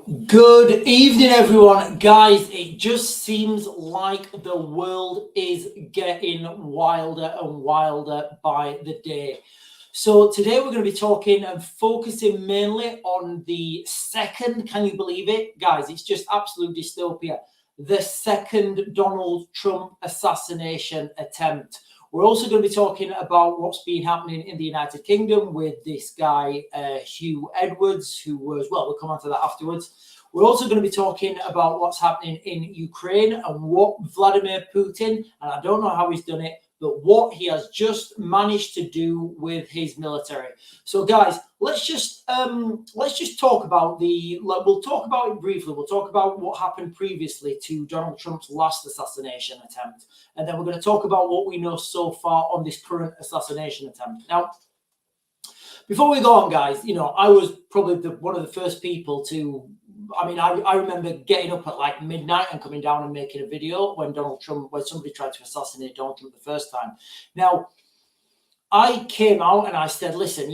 Good evening, everyone. Guys, it just seems like the world is getting wilder and wilder by the day. So today we're going to be talking and focusing mainly on the second, can you believe it? Guys, it's just absolute dystopia. The second Donald Trump assassination attempt. We're also going to be talking about what's been happening in the United Kingdom with this guy, Hugh Edwards, who was, well, we'll come on to that afterwards. We're also going to be talking about what's happening in Ukraine and what Vladimir Putin, and I don't know how he's done it, but what he has just managed to do with his military. So, guys, let's just talk about we'll talk about it briefly. We'll talk about what happened previously to Donald Trump's last assassination attempt, and then we're going to talk about what we know so far on this current assassination attempt. Now, before we go on, guys, I was probably one of the first people to. I remember getting up at like midnight and coming down and making a video when somebody tried to assassinate Donald Trump the first time. Now, I came out and I said, listen,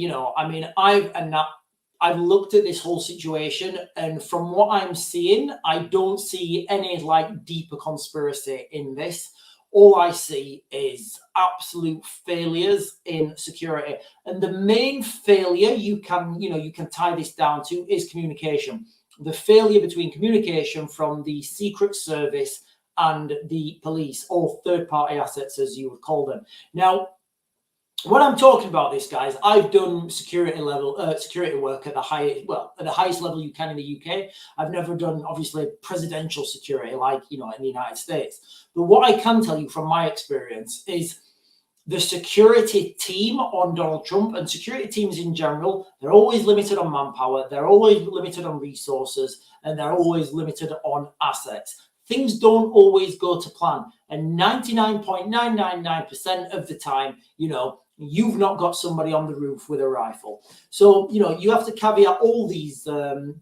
I've looked at this whole situation, and from what I'm seeing, I don't see any like deeper conspiracy in this. All I see is absolute failures in security. And the main failure you can tie this down to is communication. The failure between communication from the Secret Service and the police, or third-party assets, as you would call them. Now, when I'm talking about this, guys, I've done security work at the highest level you can in the UK. I've never done, obviously, presidential security like, in the United States. But what I can tell you from my experience is the security team on Donald Trump, and security teams in general, they're always limited on manpower, they're always limited on resources, and they're always limited on assets. Things don't always go to plan. And 99.999% of the time, you've not got somebody on the roof with a rifle. So, you have to caveat all these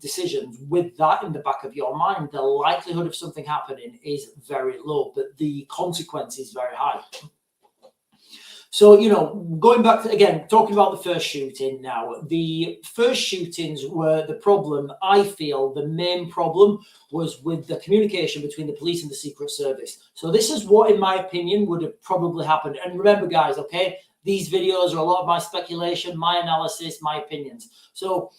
decisions with that in the back of your mind. The likelihood of something happening is very low, but the consequence is very high. So, going back to, again, talking about the first shooting now, the first shootings were the problem. I feel the main problem was with the communication between the police and the Secret Service. So this is what, in my opinion, would have probably happened. And remember, guys, okay, these videos are a lot of my speculation, my analysis, my opinions. So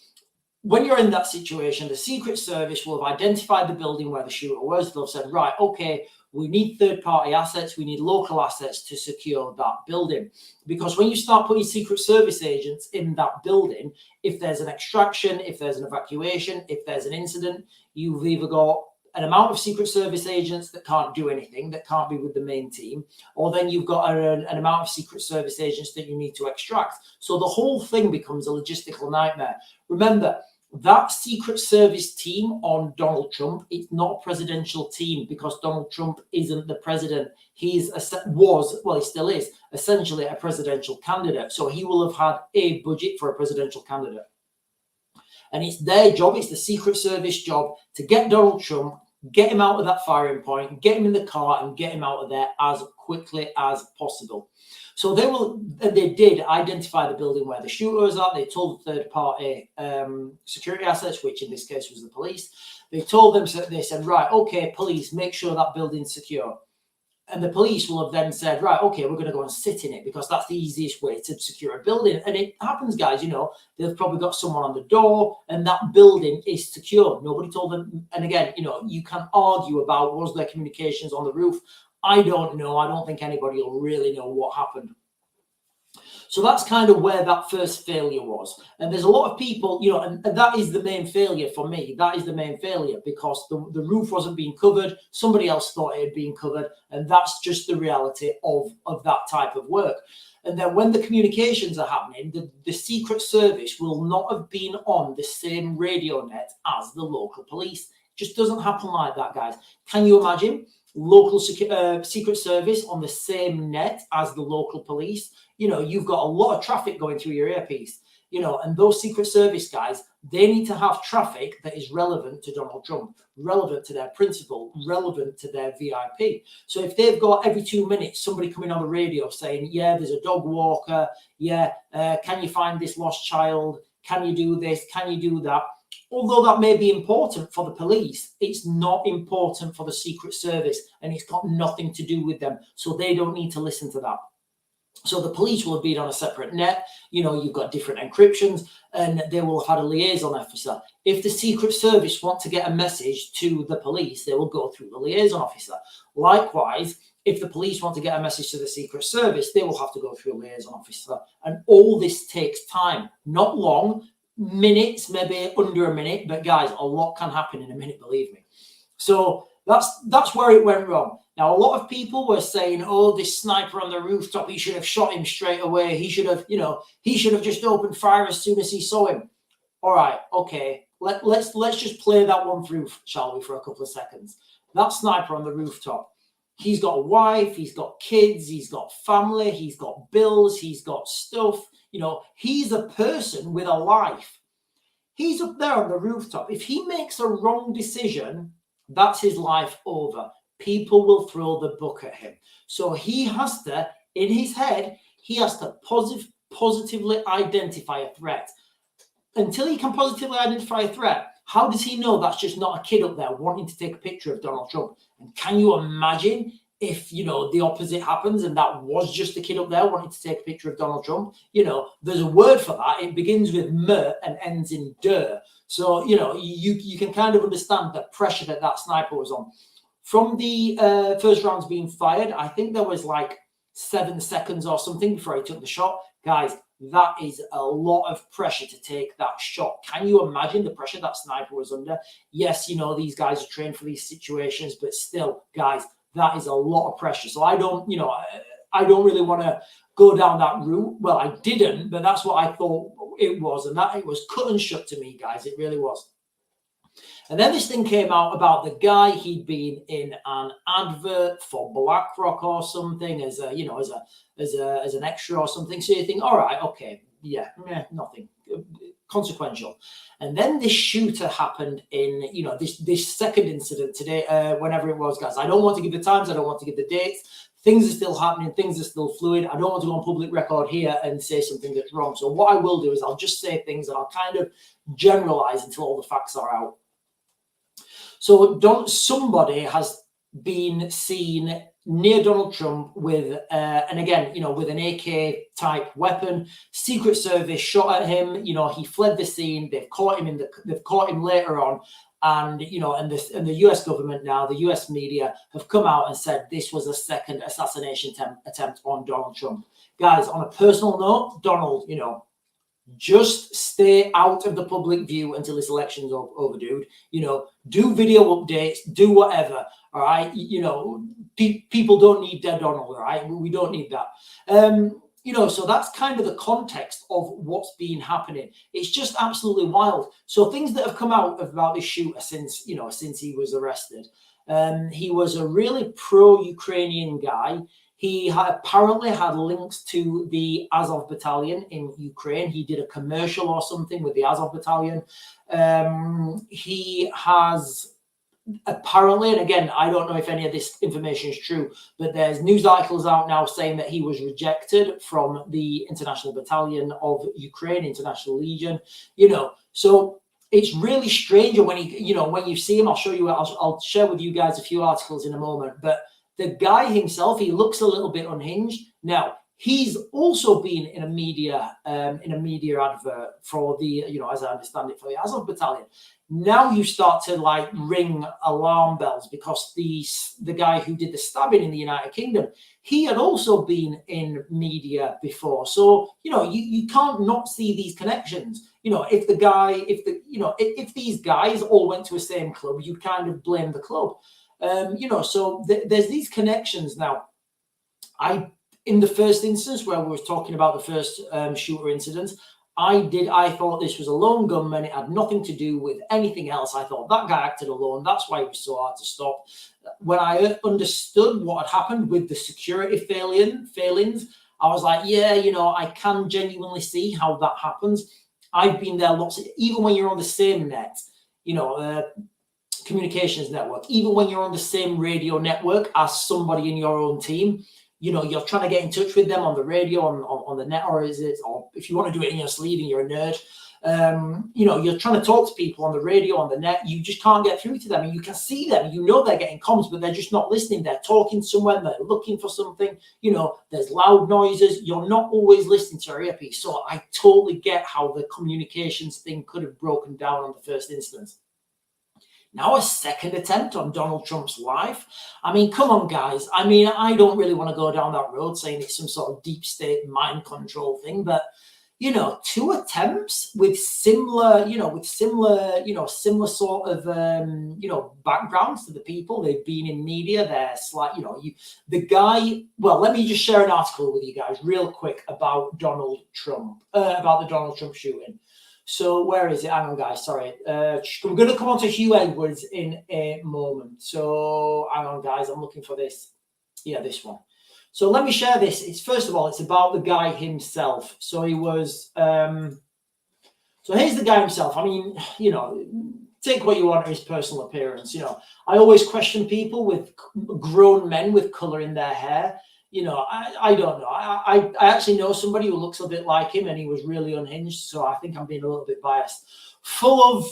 when you're in that situation, the Secret Service will have identified the building where the shooter was. They'll have said, right, okay, we need third-party assets, we need local assets to secure that building. Because when you start putting Secret Service agents in that building, if there's an extraction, if there's an evacuation, if there's an incident, you've either got an amount of Secret Service agents that can't do anything, that can't be with the main team, or then you've got an amount of Secret Service agents that you need to extract. So the whole thing becomes a logistical nightmare. Remember, that Secret Service team on Donald Trump, it's not a presidential team because Donald Trump isn't the president. He still is, essentially a presidential candidate. So he will have had a budget for a presidential candidate. And it's their job, it's the Secret Service job to get Donald Trump, get him out of that firing point, get him in the car and get him out of there as quickly as possible. So they did identify the building where the shooter was at. They told third-party security assets, which in this case was the police. They told them, they said, right, okay, police, make sure that building's secure. And the police will have then said, right, okay, we're going to go and sit in it because that's the easiest way to secure a building. And it happens, guys, they've probably got someone on the door and that building is secure. Nobody told them. And again, you can argue about was there communications on the roof. I don't know. I don't think anybody will really know what happened. So that's kind of where that first failure was. And there's a lot of people, and that is the main failure for me. That is the main failure because the roof wasn't being covered. Somebody else thought it had been covered. And that's just the reality of that type of work. And then when the communications are happening, the Secret Service will not have been on the same radio net as the local police. It just doesn't happen like that, guys. Can you imagine? Local Secret Service on the same net as the local police, you've got a lot of traffic going through your earpiece, and those Secret Service guys, they need to have traffic that is relevant to Donald Trump, relevant to their principal, relevant to their VIP. So if they've got every 2 minutes somebody coming on the radio saying, yeah, there's a dog walker, yeah, can you find this lost child? Can you do this? Can you do that? although that may be important for the police, it's not important for the Secret Service, and it's got nothing to do with them. So they don't need to listen to that. So the police will have been on a separate net. You've got different encryptions, and they will have had a liaison officer. If the Secret Service want to get a message to the police, they will go through the liaison officer. Likewise, if the police want to get a message to the Secret Service, they will have to go through a liaison officer. And all this takes time, not long, minutes, maybe under a minute. But guys, a lot can happen in a minute, believe me. So that's where it went wrong. Now, a lot of people were saying, oh, this sniper on the rooftop, he should have shot him straight away. He should have, he should have just opened fire as soon as he saw him. All right, okay. Let's just play that one through, shall we, for a couple of seconds. That sniper on the rooftop, he's got a wife, he's got kids, he's got family, he's got bills, he's got stuff. He's a person with a life. He's up there on the rooftop. If he makes a wrong decision, that's his life over. People will throw the book at him. So he has to, in his head, he has to positively identify a threat. Until he can positively identify a threat, how does he know that's just not a kid up there wanting to take a picture of Donald Trump? And can you imagine if, the opposite happens and that was just a kid up there wanting to take a picture of Donald Trump? There's a word for that. It begins with "mer" and ends in "der." So, you can kind of understand the pressure that sniper was on. From the first rounds being fired, I think there was like 7 seconds or something before he took the shot. Guys, that is a lot of pressure to take that shot. Can you imagine the pressure that sniper was under? Yes, these guys are trained for these situations, but still, guys, that is a lot of pressure. So I don't really want to go down that route. Well, I didn't, but that's what I thought it was. And that it was cut and shut to me, guys. It really was. And then this thing came out about the guy. He'd been in an advert for BlackRock or something as an extra or something. So you think, all right, okay, yeah, nothing consequential. And then this shooter happened in, this second incident today, whenever it was, guys. I don't want to give the times. I don't want to give the dates. Things are still happening. Things are still fluid. I don't want to go on public record here and say something that's wrong. So what I will do is I'll just say things and I'll kind of generalize until all the facts are out. So somebody has been seen near Donald Trump with, and again, with an AK type weapon. Secret Service shot at him. He fled the scene. They've caught him later on, and and the U.S. government now, the U.S. media have come out and said this was a second assassination attempt on Donald Trump. Guys, on a personal note, Donald, just stay out of the public view until this election's over, dude. Do video updates, do whatever. All right. People don't need dead Donald. All right. We don't need that. So that's kind of the context of what's been happening. It's just absolutely wild. So things that have come out about this shooter since he was arrested. He was a really pro-Ukrainian guy. He apparently had links to the Azov battalion in Ukraine. He did a commercial or something with the Azov battalion. He has apparently, and again, I don't know if any of this information is true, but there's news articles out now saying that he was rejected from the International Battalion of Ukraine, International Legion. So it's really strange. And when when you see him, I'll show you. I'll share with you guys a few articles in a moment. But the guy himself, he looks a little bit unhinged. Now, he's also been in a media advert for the, as I understand it, for the Azov battalion. Now you start to ring alarm bells because the guy who did the stabbing in the United Kingdom, he had also been in media before. So, you can't not see these connections. If these guys all went to the same club, you kind of blame the club. So there's these connections now. In the first instance where we were talking about the first shooter incident, I thought this was a lone gunman. It had nothing to do with anything else. I thought that guy acted alone. That's why it was so hard to stop. When I understood what had happened with the security failings, I was like, yeah, I can genuinely see how that happens. I've been there even when you're on the same net, communications network, even when you're on the same radio network as somebody in your own team, you're trying to get in touch with them on the radio, on the net, or if you want to do it in your sleeve and you're a nerd, You know, you're trying to talk to people on the radio, on the net, you just can't get through to them. And you can see them, you know, they're getting comms, but they're just not listening. They're talking somewhere, they're looking for something, you know, there's loud noises. You're not always listening to your earpiece. So I totally get how the communications thing could have broken down on the first instance. Now a second attempt on Donald Trump's life. I mean, come on, guys. I mean, I don't really want to go down that road saying it's some sort of deep state mind control thing, but you know, 2 attempts with similar, similar sort of, backgrounds to the people. They've been in media. They're the guy. Well, let me just share an article with you guys real quick about Donald Trump, about the Donald Trump shooting. So where is it? Hang on, guys. Sorry. We're going to come on to Hugh Edwards in a moment. So hang on, guys. I'm looking for this. Yeah, this one. So let me share this. It's first of all, it's about the guy himself. So he was. So here's the guy himself. I mean, you know, take what you want of his personal appearance. You know, I always question people with grown men with color in their hair. You know, I don't know. I actually know somebody who looks a bit like him, and he was really unhinged. So I think I'm being a little bit biased. Full of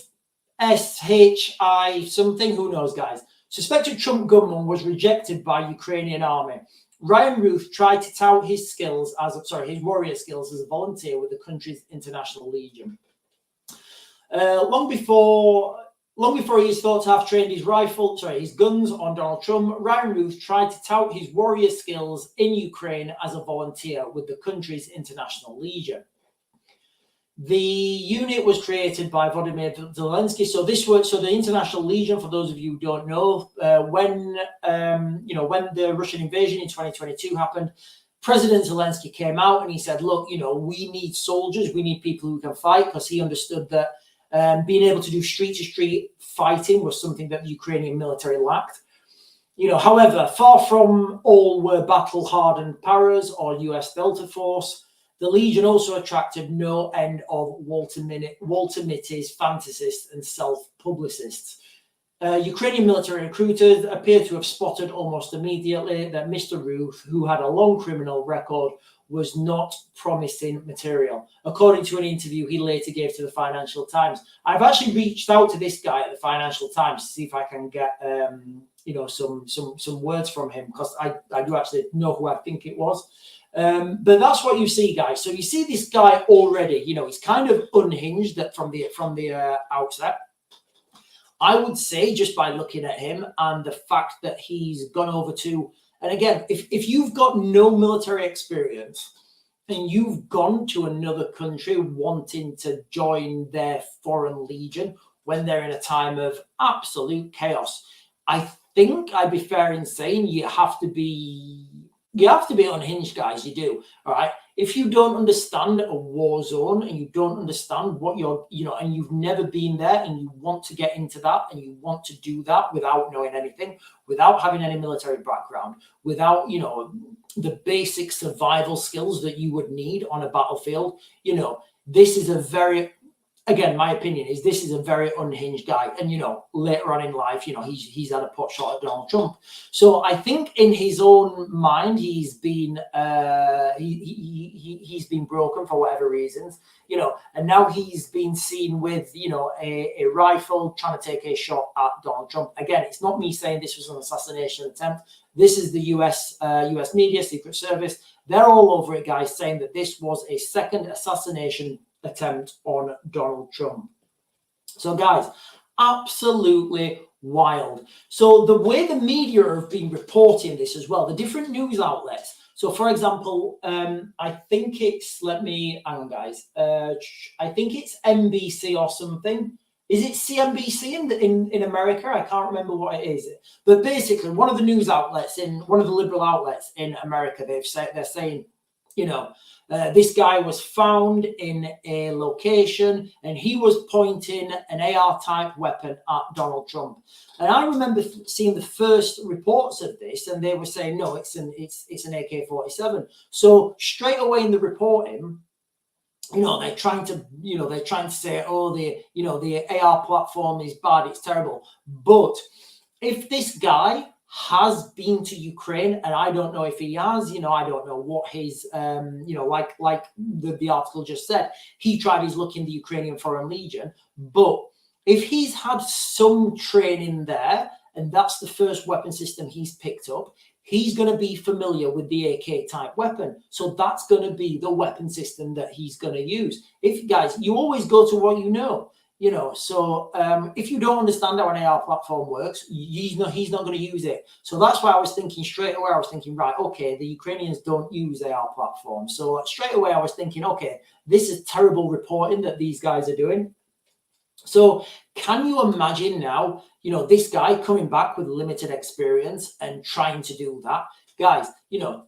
SHI something. Who knows, guys? Suspected Trump gunman was rejected by Ukrainian army. Ryan Ruth tried to tout his warrior skills as a volunteer with the country's International Legion. Long before he is thought to have trained his guns on Donald Trump, Ryan Ruth tried to tout his warrior skills in Ukraine as a volunteer with the country's International Legion. The unit was created by Volodymyr Zelensky. So the International Legion, for those of you who don't know, when the Russian invasion in 2022 happened, President Zelensky came out and he said, look, you know, we need soldiers, we need people who can fight, because he understood that being able to do street-to-street fighting was something that the Ukrainian military lacked. You know, however, far from all were battle-hardened paras or US Delta Force. The Legion also attracted no end of Walter Mitty's fantasists and self-publicists. Ukrainian military recruiters appear to have spotted almost immediately that Mr. Ruth, who had a long criminal record, was not promising material, according to an interview he later gave to the Financial Times. I've actually reached out to this guy at the Financial Times to see if I can get some words from him, because I do actually know who I think it was. But that's what you see, guys. So you see this guy already, you know, he's kind of unhinged from the outset. I would say, just by looking at him and the fact that he's gone over to, and again, if you've got no military experience and you've gone to another country wanting to join their foreign legion when they're in a time of absolute chaos, I think I'd be fair in saying you have to be unhinged, guys. You do. All right. If you don't understand a war zone and you don't understand what and you've never been there and you want to get into that and you want to do that without knowing anything, without having any military background, without, you know, the basic survival skills that you would need on a battlefield, you know, this is a very, again, my opinion is this is a very unhinged guy. And, you know, later on in life, you know, he's had a pot shot at Donald Trump. So I think in his own mind, he's been he's been broken for whatever reasons, you know, and now he's been seen with, you know, a rifle trying to take a shot at Donald Trump. Again, it's not me saying this was an assassination attempt. This is the US media, Secret Service. They're all over it, guys, saying that this was a second assassination attempt on Donald Trump. So, guys, absolutely wild. So the way the media have been reporting this as well, the different news outlets. So, for example, I think it's, hang on, guys. I think it's NBC or something. Is it CNBC in America? I can't remember what it is. But basically, one of the news outlets one of the liberal outlets in America, they're saying, you know, this guy was found in a location and he was pointing an AR-type weapon at Donald Trump. And I remember seeing the first reports of this, and they were saying, no, it's an AK-47. So straight away in the reporting, you know, they're trying to say, oh, the AR platform is bad, it's terrible. But if this guy has been to Ukraine, and I don't know if he has, I don't know what his, like the article just said, he tried his luck in the Ukrainian Foreign Legion. But if he's had some training there, and that's the first weapon system he's picked up, he's going to be familiar with the AK type weapon. So that's going to be the weapon system that he's going to use. If guys, you always go to what you know. So if you don't understand how an AR platform works, he's not going to use it. So that's why I was thinking straight away, right, okay, the Ukrainians don't use AR platforms. So straight away I was thinking, okay, this is terrible reporting that these guys are doing. So can you imagine now, this guy coming back with limited experience and trying to do that? Guys,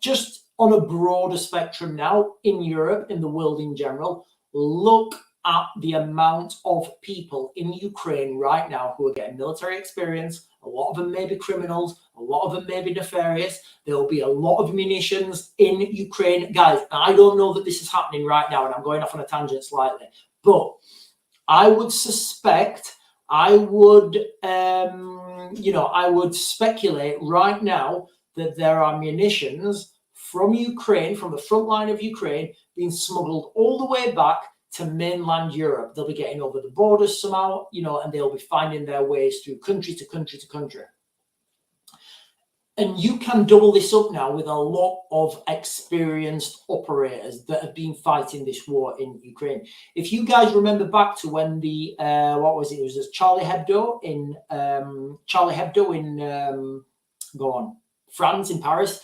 just on a broader spectrum now in Europe, in the world in general, look at the amount of people in Ukraine right now who are getting military experience. A lot of them may be criminals. A lot of them may be nefarious. There will be a lot of munitions in Ukraine. Guys, I don't know that this is happening right now, and I'm going off on a tangent slightly, but I would suspect, I would speculate right now that there are munitions from Ukraine, from the front line of Ukraine, being smuggled all the way back to mainland Europe. They'll be getting over the borders somehow, and they'll be finding their ways through country to country to country. And you can double this up now with a lot of experienced operators that have been fighting this war in Ukraine. If you guys remember back to when the what was it? It was Charlie Hebdo in France, in Paris.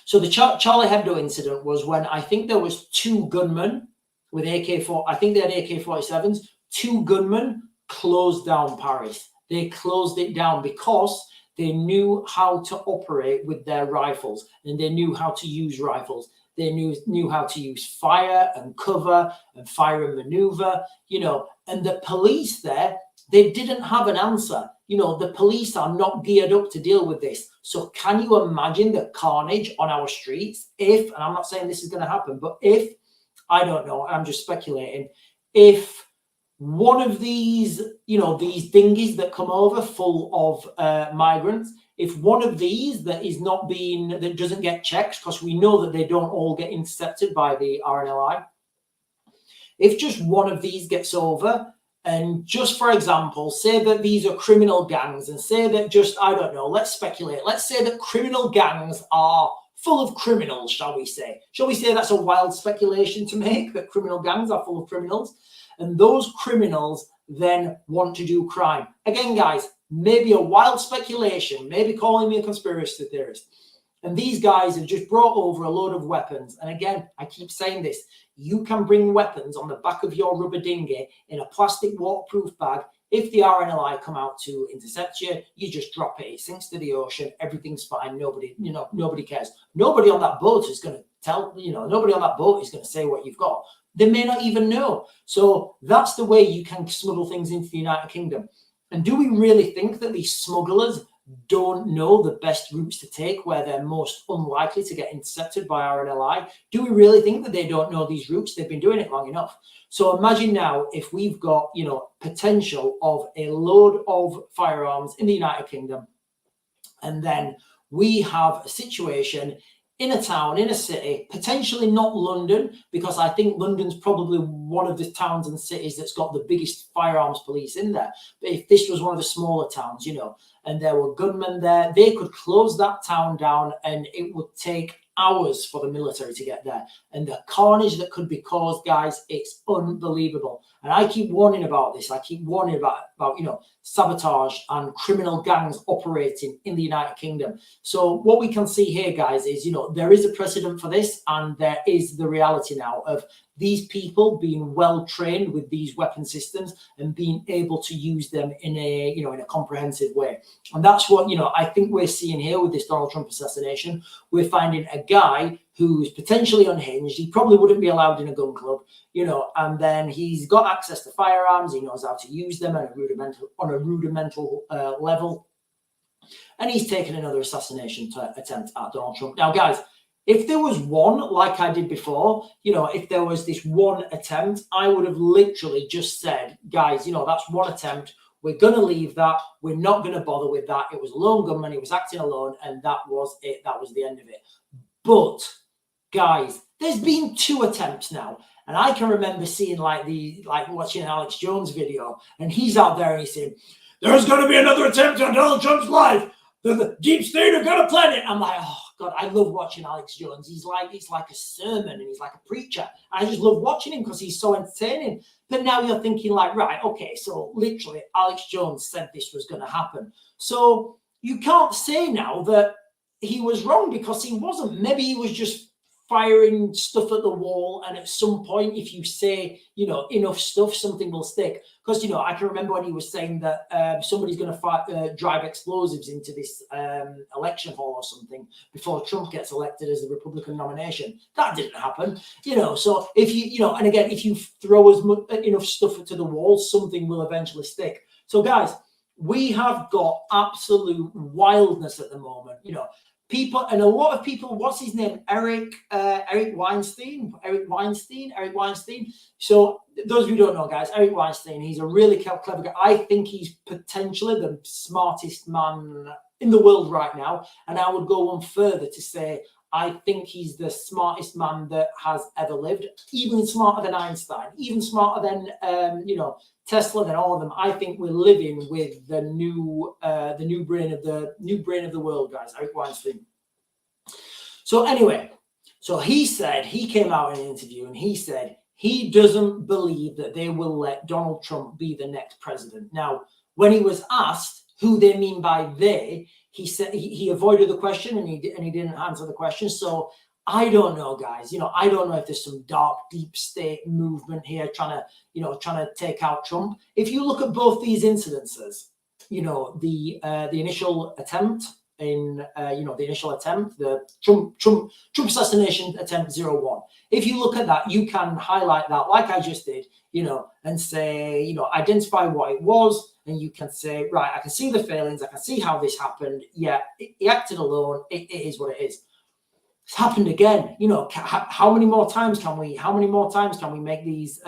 So the Charlie Hebdo incident was when I think there was two gunmen with AK-4. I think they had AK-47s. Two gunmen closed down Paris. They closed it down because they knew how to operate with their rifles, and they knew how to use rifles. They knew how to use fire and cover and fire and maneuver, and the police there, they didn't have an answer. The police are not geared up to deal with this. So can you imagine the carnage on our streets if, and I'm not saying this is going to happen, but if, I don't know, I'm just speculating, if one of these, these dinghies that come over full of migrants, if one of these that doesn't get checked, because we know that they don't all get intercepted by the RNLI, if just one of these gets over, and just for example, say that these are criminal gangs, and say that I don't know, let's speculate. Let's say that criminal gangs are full of criminals, shall we say? Shall we say that's a wild speculation to make, that criminal gangs are full of criminals? And those criminals then want to do crime. Again, guys, maybe a wild speculation, maybe calling me a conspiracy theorist. And these guys have just brought over a load of weapons. And again, I keep saying this, you can bring weapons on the back of your rubber dinghy in a plastic waterproof bag. If the RNLI come out to intercept you, you just drop it. It sinks to the ocean. Everything's fine. Nobody cares. Nobody on that boat is going to nobody on that boat is going to say what you've got. They may not even know. So that's the way you can smuggle things into the United Kingdom. And do we really think that these smugglers don't know the best routes to take, where they're most unlikely to get intercepted by RNLI? Do we really think that they don't know these routes? They've been doing it long enough. So imagine now if we've got, potential of a load of firearms in the United Kingdom, and then we have a situation in a town, in a city, potentially not London, because I think London's probably one of the towns and cities that's got the biggest firearms police in there. But if this was one of the smaller towns, and there were gunmen there, they could close that town down, and it would take hours for the military to get there. And the carnage that could be caused, guys, it's unbelievable. And I keep warning about this. I keep warning about sabotage and criminal gangs operating in the United Kingdom. So what we can see here, guys, is, there is a precedent for this, and there is the reality now of these people being well trained with these weapon systems and being able to use them in a comprehensive way. And that's what, I think we're seeing here with this Donald Trump assassination. We're finding a guy who's potentially unhinged. He probably wouldn't be allowed in a gun club, and then he's got access to firearms. He knows how to use them on a rudimental level. And he's taken another assassination attempt at Donald Trump. Now, guys, if there was one, like I did before, if there was this one attempt, I would have literally just said, guys, that's one attempt. We're going to leave that. We're not going to bother with that. It was a lone gunman. He was acting alone, and that was it. That was the end of it. But, guys, there's been 2 attempts now. And I can remember seeing watching Alex Jones video, and he's out there and he's saying, there's going to be another attempt on Donald Trump's life. The deep state are going to plan it. I'm like, oh God, I love watching Alex Jones. He's like a sermon, and he's like a preacher. I just love watching him because he's so entertaining. But now you're thinking like, right, okay, so literally Alex Jones said this was going to happen. So you can't say now that he was wrong, because he wasn't. Maybe he was just firing stuff at the wall, and at some point, if you say, enough stuff, something will stick. Because, I can remember when he was saying that somebody's going to drive explosives into this election hall or something before Trump gets elected as the Republican nomination. That didn't happen, so if and again, if you throw enough stuff to the wall, something will eventually stick. So guys, we have got absolute wildness at the moment, people, and a lot of people, what's his name? Eric Weinstein. So those of you who don't know, guys, Eric Weinstein, he's a really clever guy. I think he's potentially the smartest man in the world right now. And I would go one further to say, I think he's the smartest man that has ever lived, even smarter than Einstein, even smarter than, Tesla, than all of them. I think we're living with the new brain of the world, guys. Eric Weinstein. So anyway, he came out in an interview and he said he doesn't believe that they will let Donald Trump be the next president. Now, when he was asked who they mean by they, he said he avoided the question and he didn't answer the question. So I don't know, guys. I don't know if there's some dark, deep state movement here trying to take out Trump. If you look at both these incidences, the initial attempt the Trump assassination attempt 01. If you look at that, you can highlight that like I just did, and say, identify what it was, and you can say, right, I can see the failings, I can see how this happened. Yeah, he acted alone. It is what it is. It's happened again. How many more times can we make these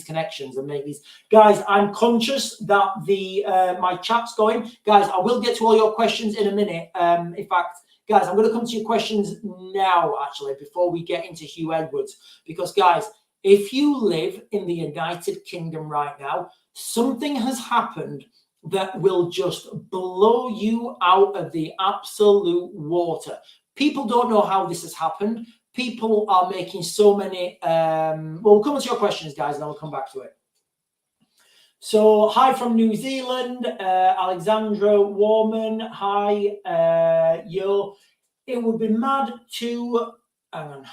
connections and make these, guys? I'm conscious that my chat's going, guys. I will get to all your questions in a minute. In fact, guys, I'm going to come to your questions now, actually, before we get into Hugh Edwards, because guys, if you live in the United Kingdom right now, something has happened that will just blow you out of the absolute water. People don't know how this has happened. People are making so many. We'll come to your questions, guys, and I'll come back to it. So, hi from New Zealand, Alexandra Warman. Hi, yo. It would be mad to. Hang on.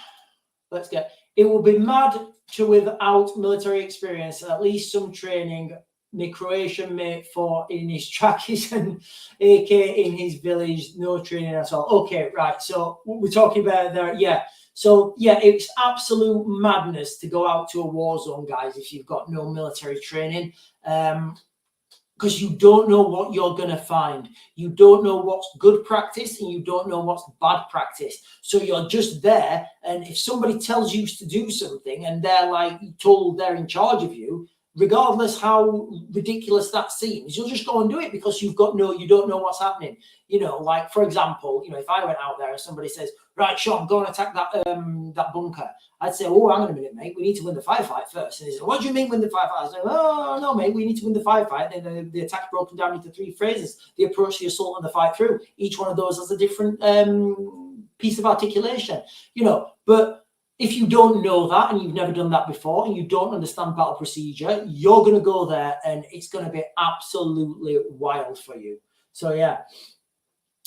It would be mad to without military experience, at least some training. My Croatian mate fought in his trackies and AK in his village, no training at all. Okay, right. So we're talking about there. Yeah. So yeah, it's absolute madness to go out to a war zone, guys, if you've got no military training. Because you don't know what you're going to find. You don't know what's good practice and you don't know what's bad practice. So you're just there. And if somebody tells you to do something and they're told they're in charge of you, regardless how ridiculous that seems, you'll just go and do it because you don't know what's happening. For example, if I went out there and somebody says, right, Sean, go and attack that bunker, I'd say, oh, hang on a minute, mate, we need to win the firefight first. And he said, what do you mean win the firefight? I say, oh, no, mate, we need to win the firefight. And then the attack's broken down into 3 phases: the approach, the assault, and the fight through. Each one of those has a different piece of articulation, but if you don't know that and you've never done that before and you don't understand battle procedure, you're going to go there and it's going to be absolutely wild for you. So yeah,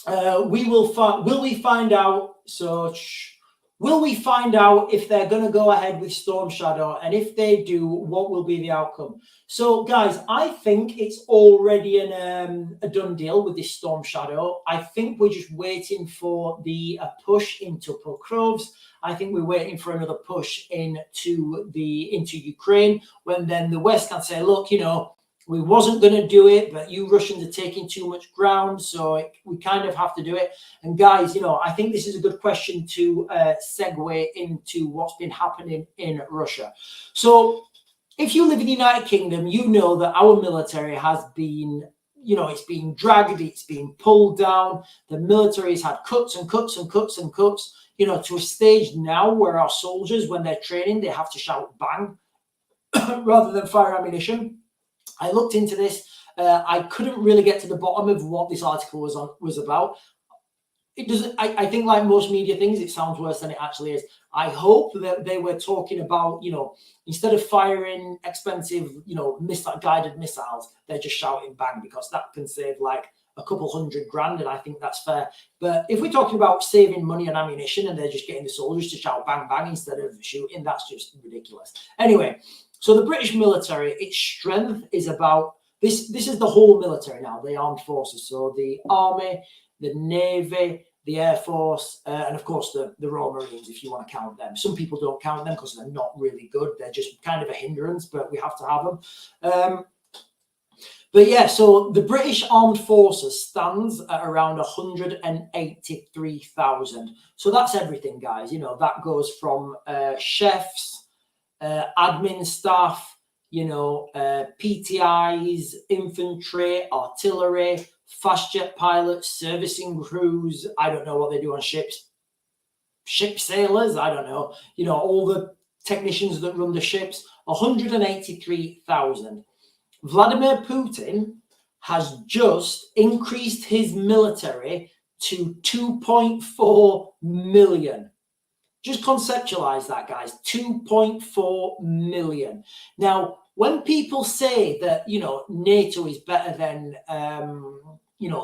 will we find out? So will we find out if they're going to go ahead with Storm Shadow? And if they do, what will be the outcome? So guys, I think it's already a done deal with this Storm Shadow. I think we're just waiting for the push into Pokrovsk. I think we're waiting for another push into Ukraine, when then the West can say, look, we wasn't going to do it, but you Russians are taking too much ground, so we kind of have to do it. And guys, I think this is a good question to segue into what's been happening in Russia. So if you live in the United Kingdom, you know that our military has been, it's been dragged, it's been pulled down. The military has had cuts and cuts and cuts and cuts, to a stage now where our soldiers, when they're training, they have to shout bang rather than fire ammunition. I looked into this. I couldn't really get to the bottom of what this article was about. It doesn't. I think, like most media things, it sounds worse than it actually is. I hope that they were talking about, instead of firing expensive, guided missiles, they're just shouting bang, because that can save like a couple $100,000, and I think that's fair. But if we're talking about saving money on ammunition and they're just getting the soldiers to shout bang bang instead of shooting, that's just ridiculous. Anyway, so the British military, its strength is about this. This is the whole military now, the armed forces. So the army, the navy, the air force, and of course the Royal Marines, if you want to count them. Some people don't count them because they're not really good. They're just kind of a hindrance, but we have to have them. But yeah, so the British Armed Forces stands at around 183,000. So that's everything, guys. That goes from chefs, admin staff, PTIs, infantry, artillery, fast jet pilots, servicing crews. I don't know what they do on ships. Ship sailors, I don't know. All the technicians that run the ships. 183,000. Vladimir Putin has just increased his military to 2.4 million. Just conceptualize that, guys. 2.4 million. Now, when people say that, NATO is better than,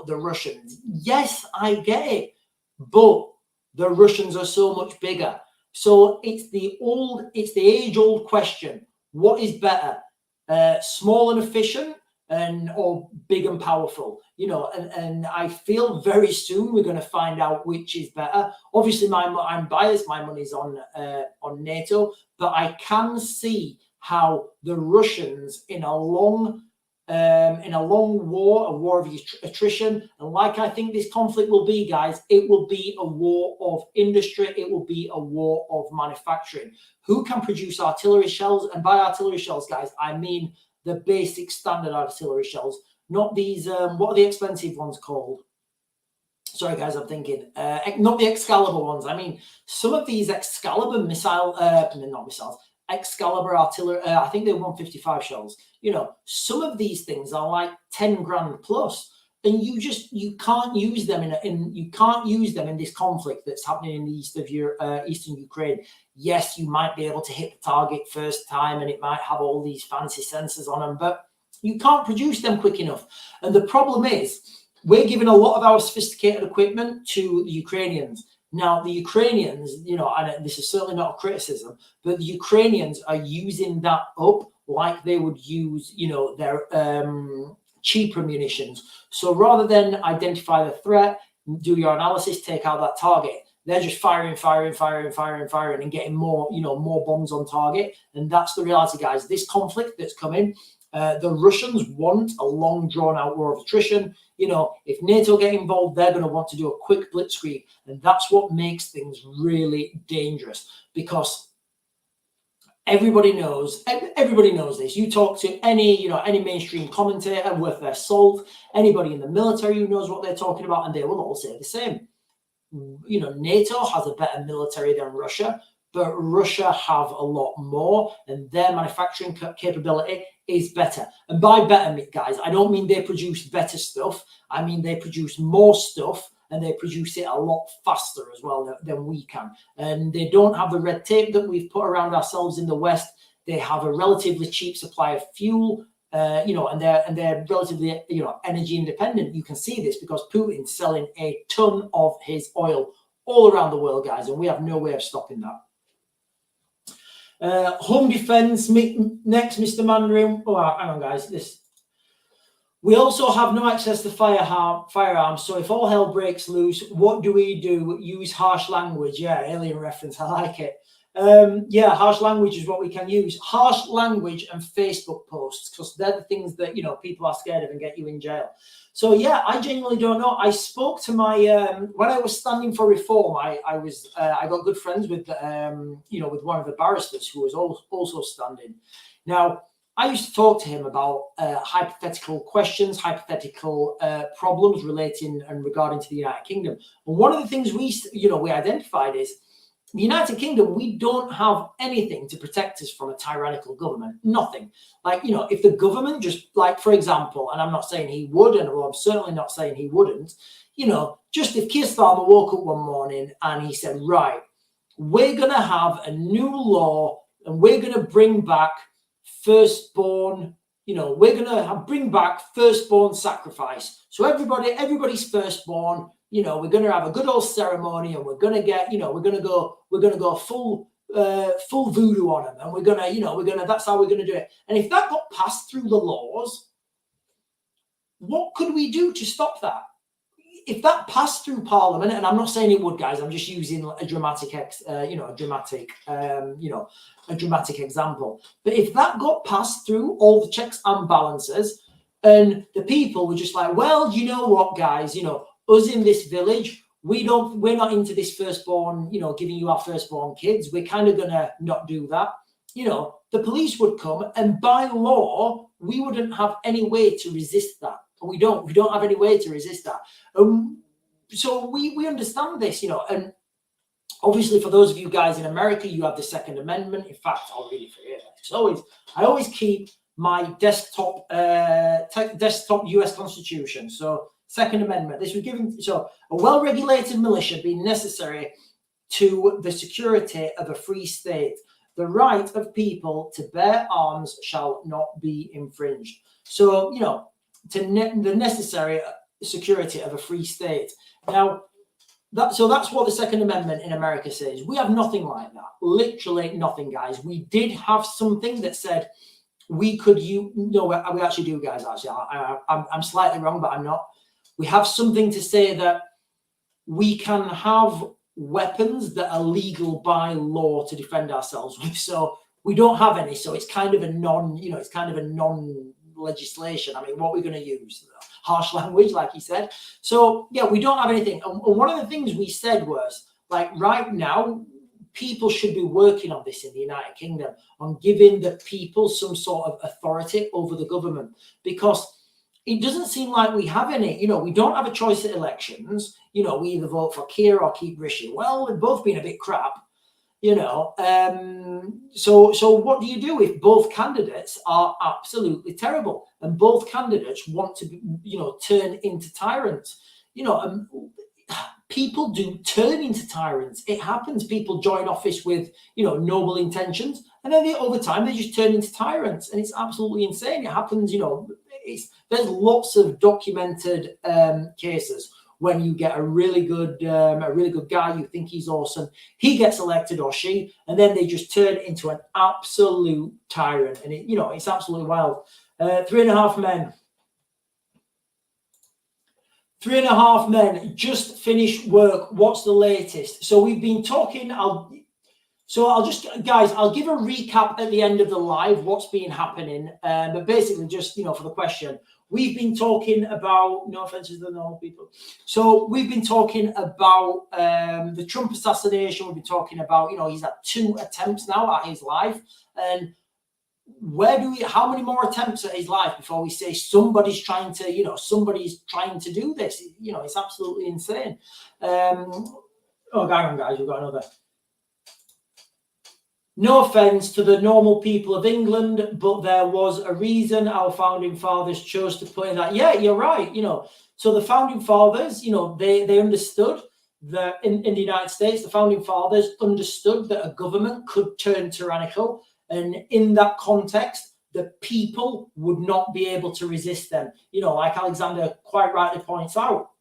the Russians, yes, I get it. But the Russians are so much bigger. So it's the age-old question. What is better? Small and efficient, or big and powerful, and I feel very soon we're going to find out which is better. Obviously, I'm biased. My money's on NATO, but I can see how the Russians, in a long war, a war of attrition, and like I think this conflict will be, guys, it will be a war of industry. It will be a war of manufacturing. Who can produce artillery shells? And by artillery shells, guys, I mean the basic standard artillery shells, not these, what are the expensive ones called? Sorry, guys, I'm thinking. Not the Excalibur ones. I mean, some of these Excalibur Excalibur artillery, I think they're 155 shells. Some of these things are like 10 grand plus, and you can't use them in this conflict that's happening in the east of eastern Ukraine. Yes, you might be able to hit the target first time, and it might have all these fancy sensors on them, but you can't produce them quick enough. And the problem is, we're giving a lot of our sophisticated equipment to the Ukrainians. Now, the Ukrainians, and this is certainly not a criticism, but the Ukrainians are using that up like they would use, their cheaper munitions. So rather than identify the threat, do your analysis, take out that target, they're just firing and getting more, more bombs on target. And that's the reality, guys. This conflict that's coming, the Russians want a long, drawn-out war of attrition. If NATO get involved, they're going to want to do a quick blitzkrieg. And that's what makes things really dangerous, because everybody knows this. You talk to any mainstream commentator worth their salt, anybody in the military who knows what they're talking about, and they will all say the same. NATO has a better military than Russia, but Russia have a lot more, and their manufacturing capability is better. And by better, guys, I don't mean they produce better stuff. I mean they produce more stuff, and they produce it a lot faster as well than we can. And they don't have the red tape that we've put around ourselves in the West. They have a relatively cheap supply of fuel, and they're relatively, energy independent. You can see this because Putin's selling a ton of his oil all around the world, guys, and we have no way of stopping that. Home defense next, Mr. Mandarin. Oh, hang on, guys. We also have no access to firearms. So if all hell breaks loose, what do we do? Use harsh language. Yeah, alien reference. I like it. Yeah, harsh language is what we can use. Harsh language and Facebook posts, because they're the things that people are scared of and get you in jail. So yeah, I genuinely don't know. I spoke to my when I was standing for reform. I got good friends with with one of the barristers who was also standing. Now, I used to talk to him about hypothetical questions, hypothetical problems relating and regarding to the United Kingdom. And one of the things we identified is the United Kingdom, we don't have anything to protect us from a tyrannical government. Nothing. Like, if the government just, like, for example, and I'm not saying he would, and I'm certainly not saying he wouldn't, just if Keir Starmer woke up one morning and he said, right, we're going to have a new law and we're going to bring back firstborn, we're going to bring back firstborn sacrifice. So everybody's firstborn, we're going to have a good old ceremony and we're going to get, we're going to go full voodoo on them. And we're going to, that's how we're going to do it. And if that got passed through the laws, what could we do to stop that? If that passed through Parliament, and I'm not saying it would, guys, I'm just using a dramatic example. But if that got passed through all the checks and balances, and the people were just like, well, you know what, guys, us in this village, we're not into this firstborn, giving you our firstborn kids. We're kind of gonna not do that. The police would come, and by law, we wouldn't have any way to resist that. We don't have any way to resist that. So we understand this, and obviously for those of you guys in America, you have the Second Amendment. In fact, I'll read it for you. I always keep my desktop US Constitution. So Second Amendment, this was given, so a well-regulated militia being necessary to the security of a free state. The right of people to bear arms shall not be infringed. So, the necessary security of a free state. Now, that's what the Second Amendment in America says. We have nothing like that. Literally nothing, guys. We did have something that said we could use. No, we actually do, guys. Actually, I'm slightly wrong, but I'm not. We have something to say that we can have weapons that are legal by law to defend ourselves with. So we don't have any. So it's kind of a non legislation. I mean, what we're going to use? Harsh language, like he said. So yeah, we don't have anything. And one of the things we said was, like, right now, people should be working on this in the United Kingdom, on giving the people some sort of authority over the government, because it doesn't seem like we have any. We don't have a choice at elections. We either vote for Keir or keep Rishi. Well, we've both been a bit crap. So what do you do if both candidates are absolutely terrible and both candidates want to be, turn into tyrants? People do turn into tyrants. It happens. People join office with, noble intentions, and then over time they just turn into tyrants, and it's absolutely insane. It happens. There's lots of documented cases. When you get a really good guy, you think he's awesome, he gets elected, or she, and then they just turn into an absolute tyrant, and it's absolutely wild. 3.5 men. 3.5 men just finished work. What's the latest? So we've been talking. I'll give a recap at the end of the live. What's been happening? But basically, just for the question. We've been talking about, no offense to the normal people. So we've been talking about the Trump assassination. We've been talking about, he's had 2 attempts now at his life. And how many more attempts at his life before we say somebody's trying to do this? It's absolutely insane. Oh, guys, we've got another. No offense to the normal people of England, but there was a reason our founding fathers chose to put in that. Yeah, you're right. So the founding fathers, they understood that in the United States, the founding fathers understood that a government could turn tyrannical. And in that context, the people would not be able to resist them. Like Alexander quite rightly points out.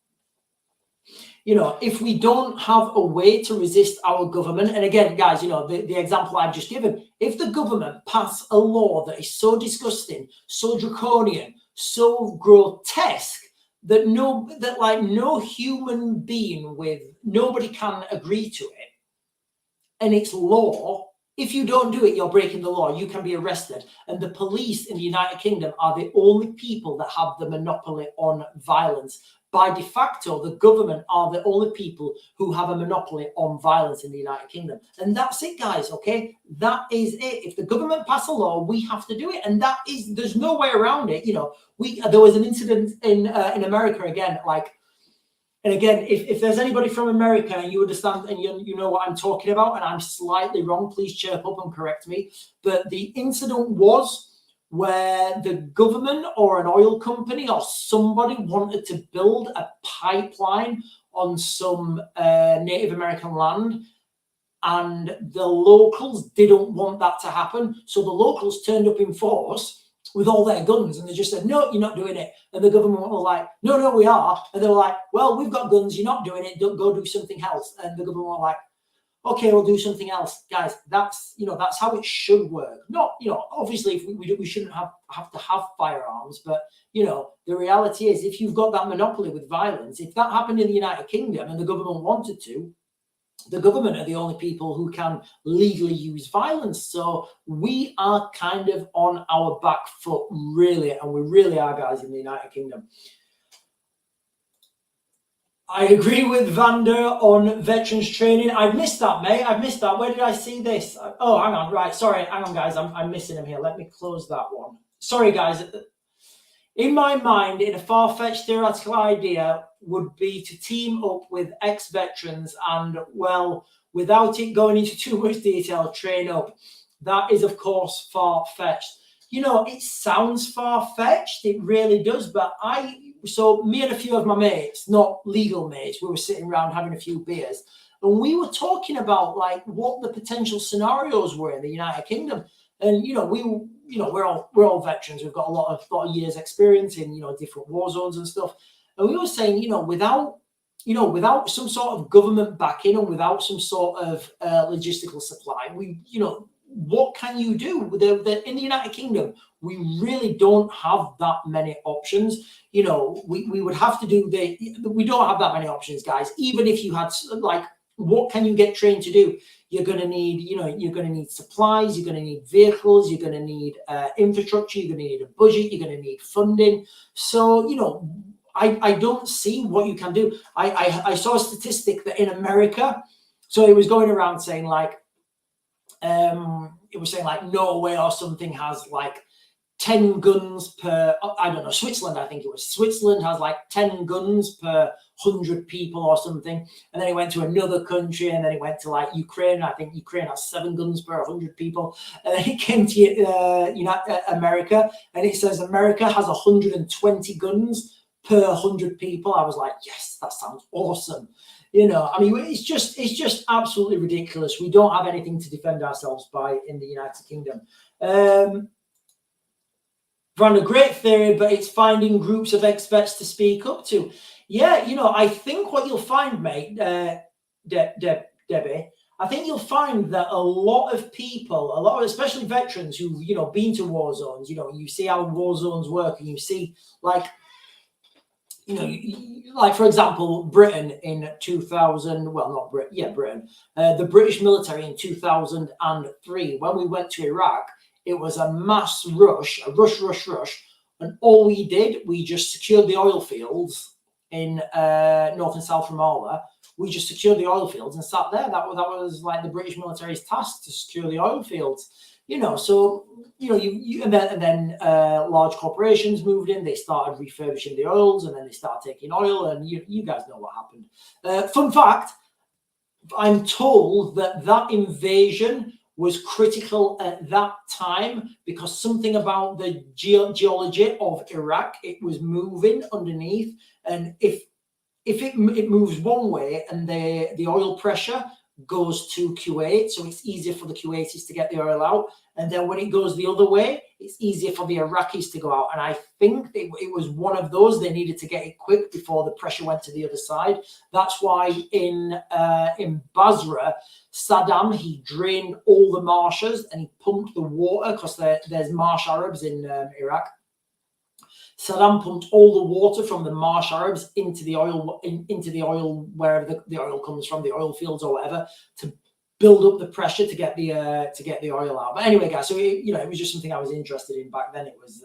If we don't have a way to resist our government, and again, guys, the example I've just given, if the government pass a law that is so disgusting, so draconian, so grotesque that no human being nobody can agree to it, and it's law, If you don't do it, you're breaking the law. You can be arrested. And the police in the United Kingdom are the only people that have the monopoly on violence. By de facto, the government are the only people who have a monopoly on violence in the United Kingdom. And that's it, guys, okay? That is it. If the government pass a law, we have to do it. And that is, there's no way around it. You know, there was an incident in America again, like, and again, if there's anybody from America and you understand and you know what I'm talking about, and I'm slightly wrong, please chirp up and correct me. But the incident was where the government or an oil company or somebody wanted to build a pipeline on some Native American land, and the locals didn't want that to happen. So the locals turned up in force with all their guns, and they just said, no, you're not doing it. And the government were like, no, we are. And they were like, well, we've got guns, you're not doing it, go do something else. And the government were like, okay, we'll do something else. Guys, that's, you know, that's how it should work. Not, you know, obviously if we shouldn't have to have firearms, but, you know, the reality is if you've got that monopoly with violence, if that happened in the United Kingdom and the government wanted to, the government are the only people who can legally use violence. So we are kind of on our back foot, really, and we really are, guys, in the United Kingdom. I agree with Vander on veterans training. I've missed that, mate. I've missed that. Where did I see this? Oh, hang on. Right. Sorry. Hang on, guys. I'm missing him here. Let me close that one. Sorry, guys. In my mind, in a far-fetched theoretical idea, would be to team up with ex-veterans and, well, without it going into too much detail, train up. That is, of course, far-fetched. You know, it sounds far-fetched. It really does. But so me and a few of my mates, not legal mates, we were sitting around having a few beers, and we were talking about, like, what the potential scenarios were in the United Kingdom. And, you know, we're all veterans. We've got a lot of years experience in, you know, different war zones and stuff. And we were saying, you know, without some sort of government backing and without some sort of logistical supply, what can you do? In the United Kingdom, we really don't have that many options. You know, we would have to do we don't have that many options, guys. Even if you had, like, what can you get trained to do? You're going to need, you're going to need supplies, you're going to need vehicles, you're going to need infrastructure, you're going to need a budget, you're going to need funding. So, you know, I don't see what you can do. I saw a statistic that in America, so it was going around saying, like, it was saying, like, Norway or something has, like, 10 guns per, I don't know, Switzerland, I think it was. Switzerland has, like, 10 guns per 100 people or something. And then it went to another country, and then it went to, like, Ukraine. I think Ukraine has 7 guns per 100 people. And then it came to America, and it says America has 120 guns per 100 people. I was like, yes, that sounds awesome. You know, I mean, it's just absolutely ridiculous. We don't have anything to defend ourselves by in the United Kingdom. Ran a great theory, but it's finding groups of experts to speak up to. Yeah, you know, I think what you'll find, mate, Debbie, I think you'll find that a lot of people, especially veterans who've, you know, been to war zones, you know, you see how war zones work, and you see, like, you know, like, for example, Britain in 2000, well, not Britain, yeah, Britain, the British military in 2003, when we went to Iraq, it was a mass rush, and all we did, we just secured the oil fields in North and South Ramallah. We just secured the oil fields and sat there. That was like the British military's task, to secure the oil fields. You know, so, you know, and then large corporations moved in. They started refurbishing the oils, and then they started taking oil, and you guys know what happened. Fun fact, I'm told that invasion was critical at that time because something about the geology of Iraq, it was moving underneath, and if it moves one way and the oil pressure goes to Kuwait, so it's easier for the Kuwaitis to get the oil out, and then when it goes the other way, it's easier for the Iraqis to go out. And I think it was one of those. They needed to get it quick before the pressure went to the other side. That's why in Basra, Saddam, he drained all the marshes and he pumped the water, because there's marsh Arabs in Iraq. Saddam pumped all the water from the marsh Arabs into the oil, wherever the oil comes from, the oil fields or whatever, build up the pressure to get the oil out. But anyway, guys, so it was just something I was interested in back then. It was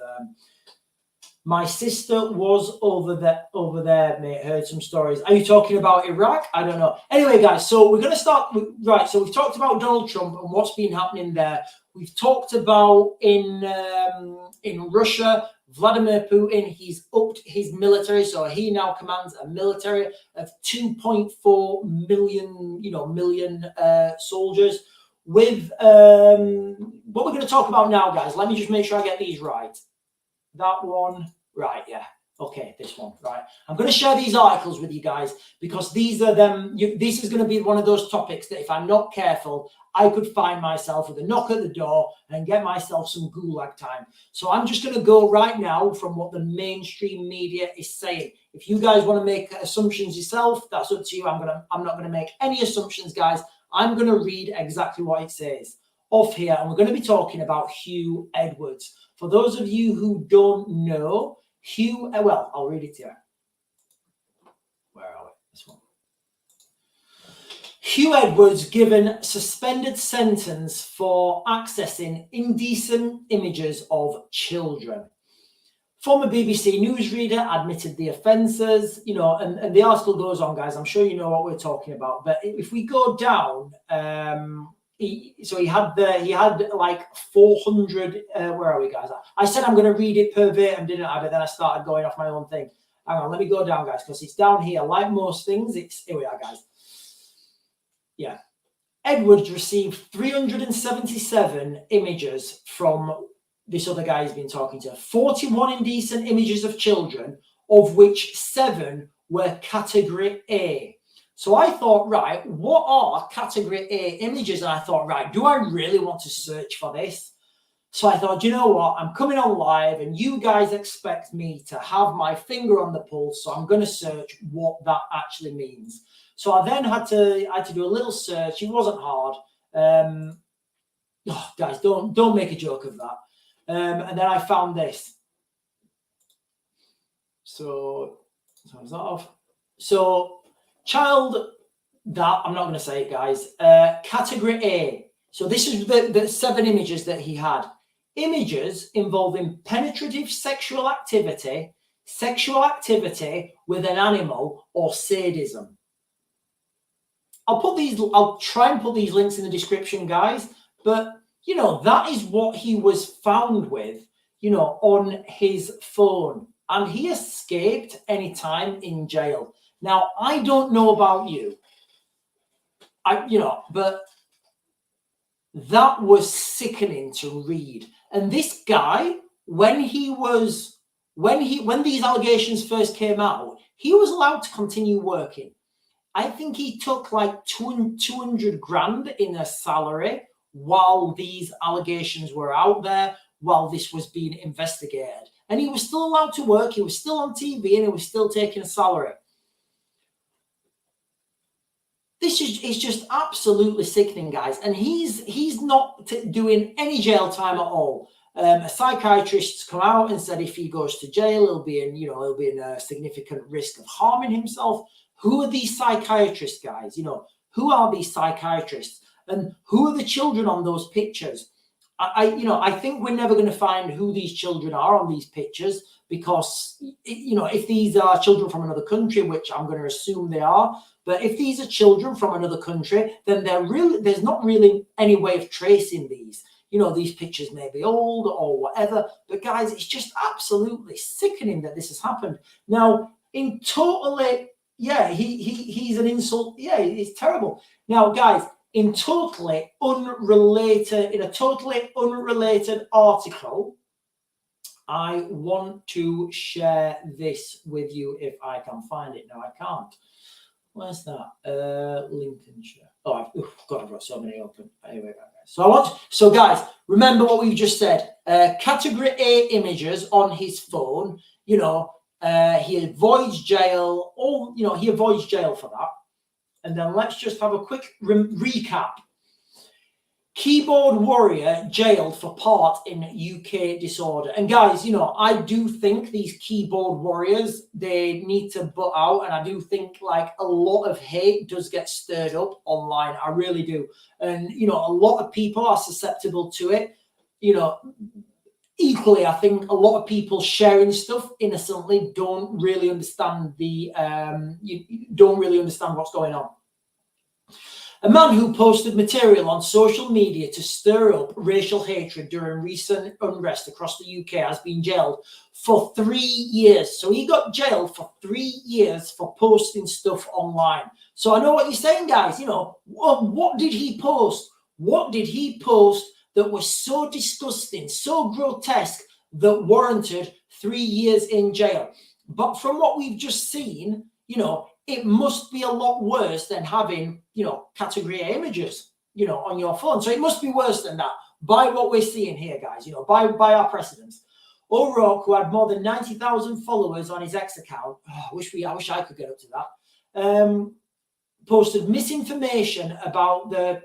my sister was over there, mate. Heard some stories. Are you talking about Iraq? I don't know. Anyway, guys, so we're going to start. Right, so we've talked about Donald Trump and what's been happening there. We've talked about in Russia, Vladimir Putin. He's upped his military, so he now commands a military of 2.4 million soldiers. With what we're going to talk about now, guys. Let me just make sure I get these right. That one, right, yeah. Okay, this one, right. I'm going to share these articles with you guys because these are them. This is going to be one of those topics that if I'm not careful, I could find myself with a knock at the door and get myself some gulag time. So I'm just going to go right now from what the mainstream media is saying. If you guys want to make assumptions yourself, that's up to you. I'm not going to make any assumptions, guys. I'm going to read exactly what it says off here, and we're going to be talking about Hugh Edwards. For those of you who don't know, I'll read it here. Where are we? This one. Hugh Edwards given suspended sentence for accessing indecent images of children. Former BBC newsreader admitted the offences, and the article goes on, guys. I'm sure you know what we're talking about. But if we go down, he had like 400. Where are we, guys? I said I'm going to read it verbatim, didn't I? But then I started going off my own thing. Hang on, let me go down, guys, because it's down here. Like most things, here we are, guys. Yeah, Edwards received 377 images from this other guy he's been talking to. 41 indecent images of children, of which 7 were category A. So I thought, right, what are category A images? And I thought, right, do I really want to search for this? So I thought, you know what? I'm coming on live and you guys expect me to have my finger on the pulse. So I'm going to search what that actually means. So I then had to do a little search. It wasn't hard. Guys, don't make a joke of that. And then I found this. So is that off? So child, that I'm not going to say it, guys. Category A. So this is the 7 images that he had. Images involving penetrative sexual activity with an animal, or sadism. I'll try and put these links in the description, guys. But that is what he was found with, on his phone, and he escaped any time in jail. Now, I don't know about you, but that was sickening to read. And this guy, when these allegations first came out, he was allowed to continue working. I think he took like 200 grand in a salary while these allegations were out there, while this was being investigated. And he was still allowed to work. He was still on TV and he was still taking a salary. It's just absolutely sickening, guys. And he's not doing any jail time at all. A psychiatrist's come out and said if he goes to jail, he'll be in a significant risk of harming himself. Who are these psychiatrists, guys? Who are these psychiatrists? And who are the children on those pictures? I think we're never going to find who these children are on these pictures because, if these are children from another country, which I'm going to assume they are, but if these are children from another country, then there's not really any way of tracing these. These pictures may be old or whatever, but guys, it's just absolutely sickening that this has happened. Now, in totally, he's an insult. Yeah, it's terrible. Now, guys, in a totally unrelated article, I want to share this with you if I can find it. No, I can't. Where's that? Lincolnshire. Oh, God, I've got so many open. Anyway, guys. So guys, remember what we've just said. Category A images on his phone. He avoids jail. He avoids jail for that. And then let's just have a quick recap. Keyboard warrior jailed for part in UK disorder. And guys, you know, I do think these keyboard warriors, they need to butt out. And I do think like a lot of hate does get stirred up online. I really do. And, you know, a lot of people are susceptible to it. You know, equally, I think a lot of people sharing stuff innocently don't really understand you don't really understand what's going on. A man who posted material on social media to stir up racial hatred during recent unrest across the UK has been jailed for 3 years. So he got jailed for 3 years for posting stuff online. So I know what you're saying, guys. You know, what did he post? What did he post that was so disgusting, so grotesque that warranted 3 years in jail? But from what we've just seen, you know, it must be a lot worse than having, you know, category A images, you know, on your phone. So it must be worse than that by what we're seeing here, guys, you know, by our precedents. O'Rourke, who had more than 90,000 followers on his X account, I wish I could get up to that, posted misinformation about the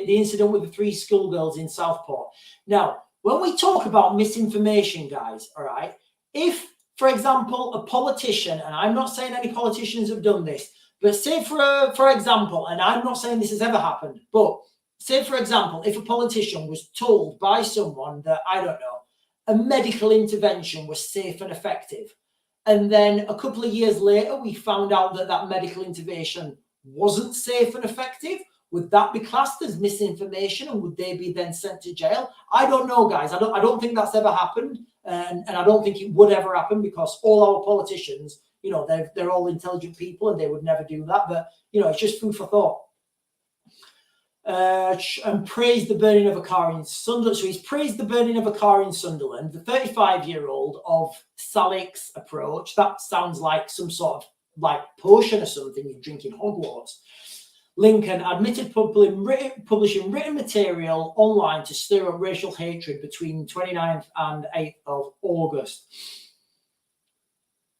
incident with the 3 schoolgirls in Southport. Now, when we talk about misinformation, guys, all right, if, for example, a politician, and I'm not saying any politicians have done this, but say for example, and I'm not saying this has ever happened, but say for example, if a politician was told by someone that, I don't know, a medical intervention was safe and effective, and then a couple of years later we found out that that medical intervention wasn't safe and effective, would that be classed as misinformation, and would they be then sent to jail? I don't know, guys. I don't think that's ever happened, and I don't think it would ever happen, because all our politicians, you know, they're all intelligent people and they would never do that. But you know, it's just food for thought. And praised the burning of a car in Sunderland. So he's praised the burning of a car in Sunderland. The 35-year-old of Salik's approach. That sounds like some sort of like potion or something you're drinking Hogwarts. Lincoln admitted publishing written material online to stir up racial hatred between 29th and 8th of August.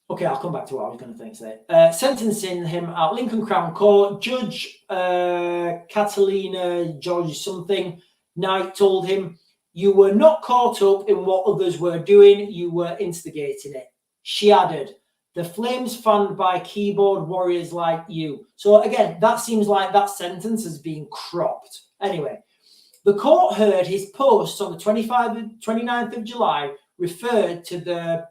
Okay, I'll come back to what I was going to say. Sentencing him at Lincoln Crown Court, Judge Catalina George something Knight told him, "You were not caught up in what others were doing, you were instigating it." She added, "The flames fanned by keyboard warriors like you." So again, that seems like that sentence has been cropped. Anyway, the court heard his posts on the 29th of July referred to the,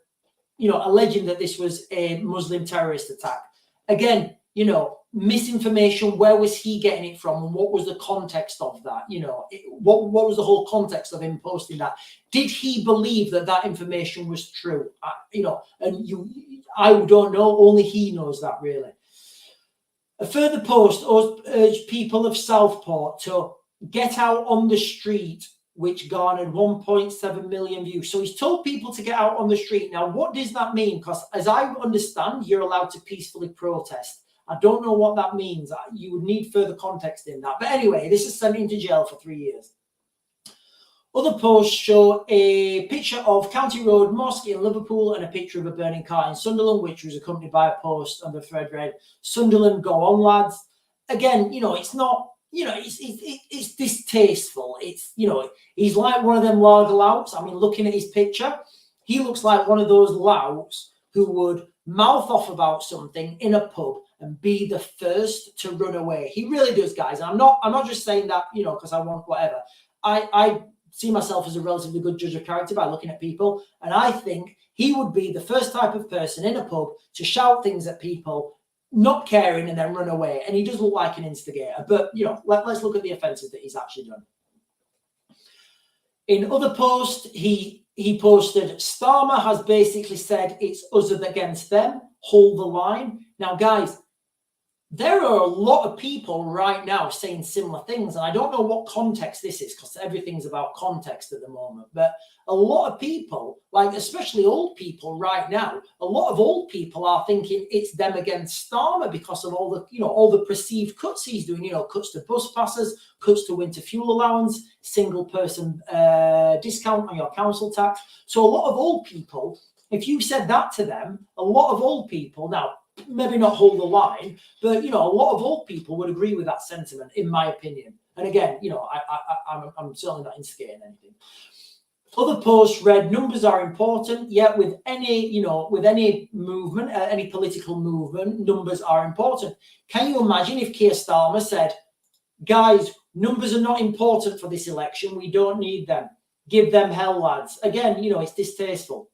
you know, alleging that this was a Muslim terrorist attack. Again, you know, misinformation. Where was he getting it from, and what was the context of that? You know, what was the whole context of him posting that? Did he believe that that information was true? You know, and I don't know. Only he knows that, really. A further post urged people of Southport to get out on the street, which garnered 1.7 million views. So he's told people to get out on the street. Now, what does that mean? Because as I understand, you're allowed to peacefully protest. I don't know what that means. You would need further context in that. But anyway, this is sent him to jail for 3 years. Other posts show a picture of County Road Mosque in Liverpool and a picture of a burning car in Sunderland, which was accompanied by a post on the thread read, "Sunderland, go on, lads." Again, you know, it's not, you know, it's distasteful. It's, you know, he's like one of them lager louts. I mean, looking at his picture, he looks like one of those louts who would mouth off about something in a pub and be the first to run away. He really does, guys. And I'm not just saying that, you know, because I want whatever. I see myself as a relatively good judge of character by looking at people, and I think he would be the first type of person in a pub to shout things at people, not caring, and then run away. And he does look like an instigator. But, you know, let's look at the offences that he's actually done. In other posts, he posted, "Starmer has basically said it's us against them. Hold the line." Now, guys, there are a lot of people right now saying similar things, and I don't know what context this is, because everything's about context at the moment. But a lot of people, like especially old people right now, a lot of old people are thinking it's them against Starmer because of all the, you know, all the perceived cuts he's doing. You know, cuts to bus passes, cuts to winter fuel allowance, single person discount on your council tax. So a lot of old people, if you said that to them, a lot of old people now, maybe not hold the line, but, you know, a lot of old people would agree with that sentiment, in my opinion. And again, you know, I'm certainly not instigating anything. Other posts read, numbers are important. Yeah, with any, you know, with any movement, any political movement, numbers are important. Can you imagine if Keir Starmer said, guys, numbers are not important for this election. We don't need them. Give them hell, lads. Again, you know, it's distasteful.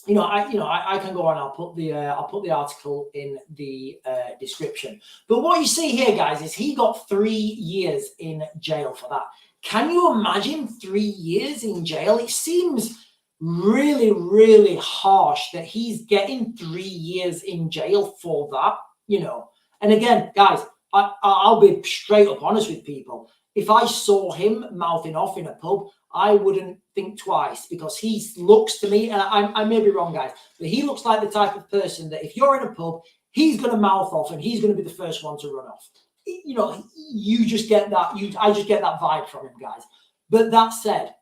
You know, I can go on. I'll put the article in the description. But what you see here, guys, is he got 3 years in jail for that. Can you imagine 3 years in jail? It seems really, really harsh that he's getting 3 years in jail for that, you know. And again, guys, I'll be straight up honest with people. If I saw him mouthing off in a pub, I wouldn't think twice, because he looks to me, and I may be wrong, guys, but he looks like the type of person that if you're in a pub, he's going to mouth off and he's going to be the first one to run off. You know, you just get that. I just get that vibe from him, guys. But that said,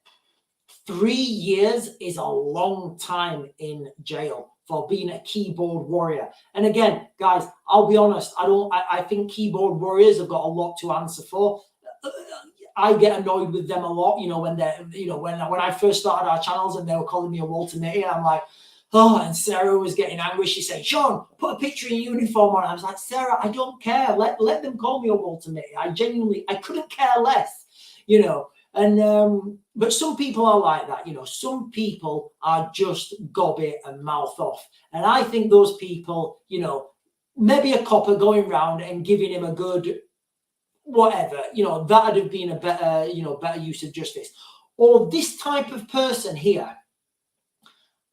3 years is a long time in jail for being a keyboard warrior. And again, guys, I'll be honest. I think keyboard warriors have got a lot to answer for. I get annoyed with them a lot. You know, when they're, you know, when I first started our channels and they were calling me a Walter Mitty, I'm like, oh, and Sarah was getting angry. She said, Sean, put a picture in uniform on. I was like, Sarah, I don't care. Let them call me a Walter Mitty. I couldn't care less, you know. And but some people are like that, you know. Some people are just gob it and mouth off. And I think those people, you know, maybe a copper going round and giving him a good whatever, you know, that'd have been a better, you know, better use of justice. Or this type of person here,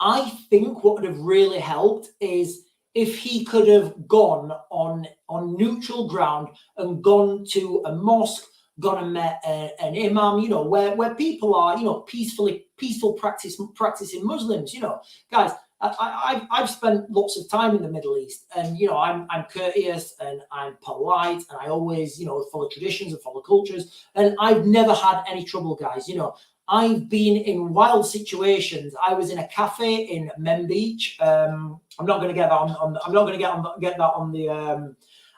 I think what would have really helped is if he could have gone on neutral ground and gone to a mosque, gone and met an imam, you know, where people are, you know, peaceful practicing Muslims, you know. Guys, I've spent lots of time in the Middle East, and you know, I'm courteous and I'm polite, and I always, you know, follow traditions and follow cultures, and I've never had any trouble, guys. You know, I've been in wild situations. I was in a cafe in Mem Beach. I'm not going to get that on. I'm not going to get that on the.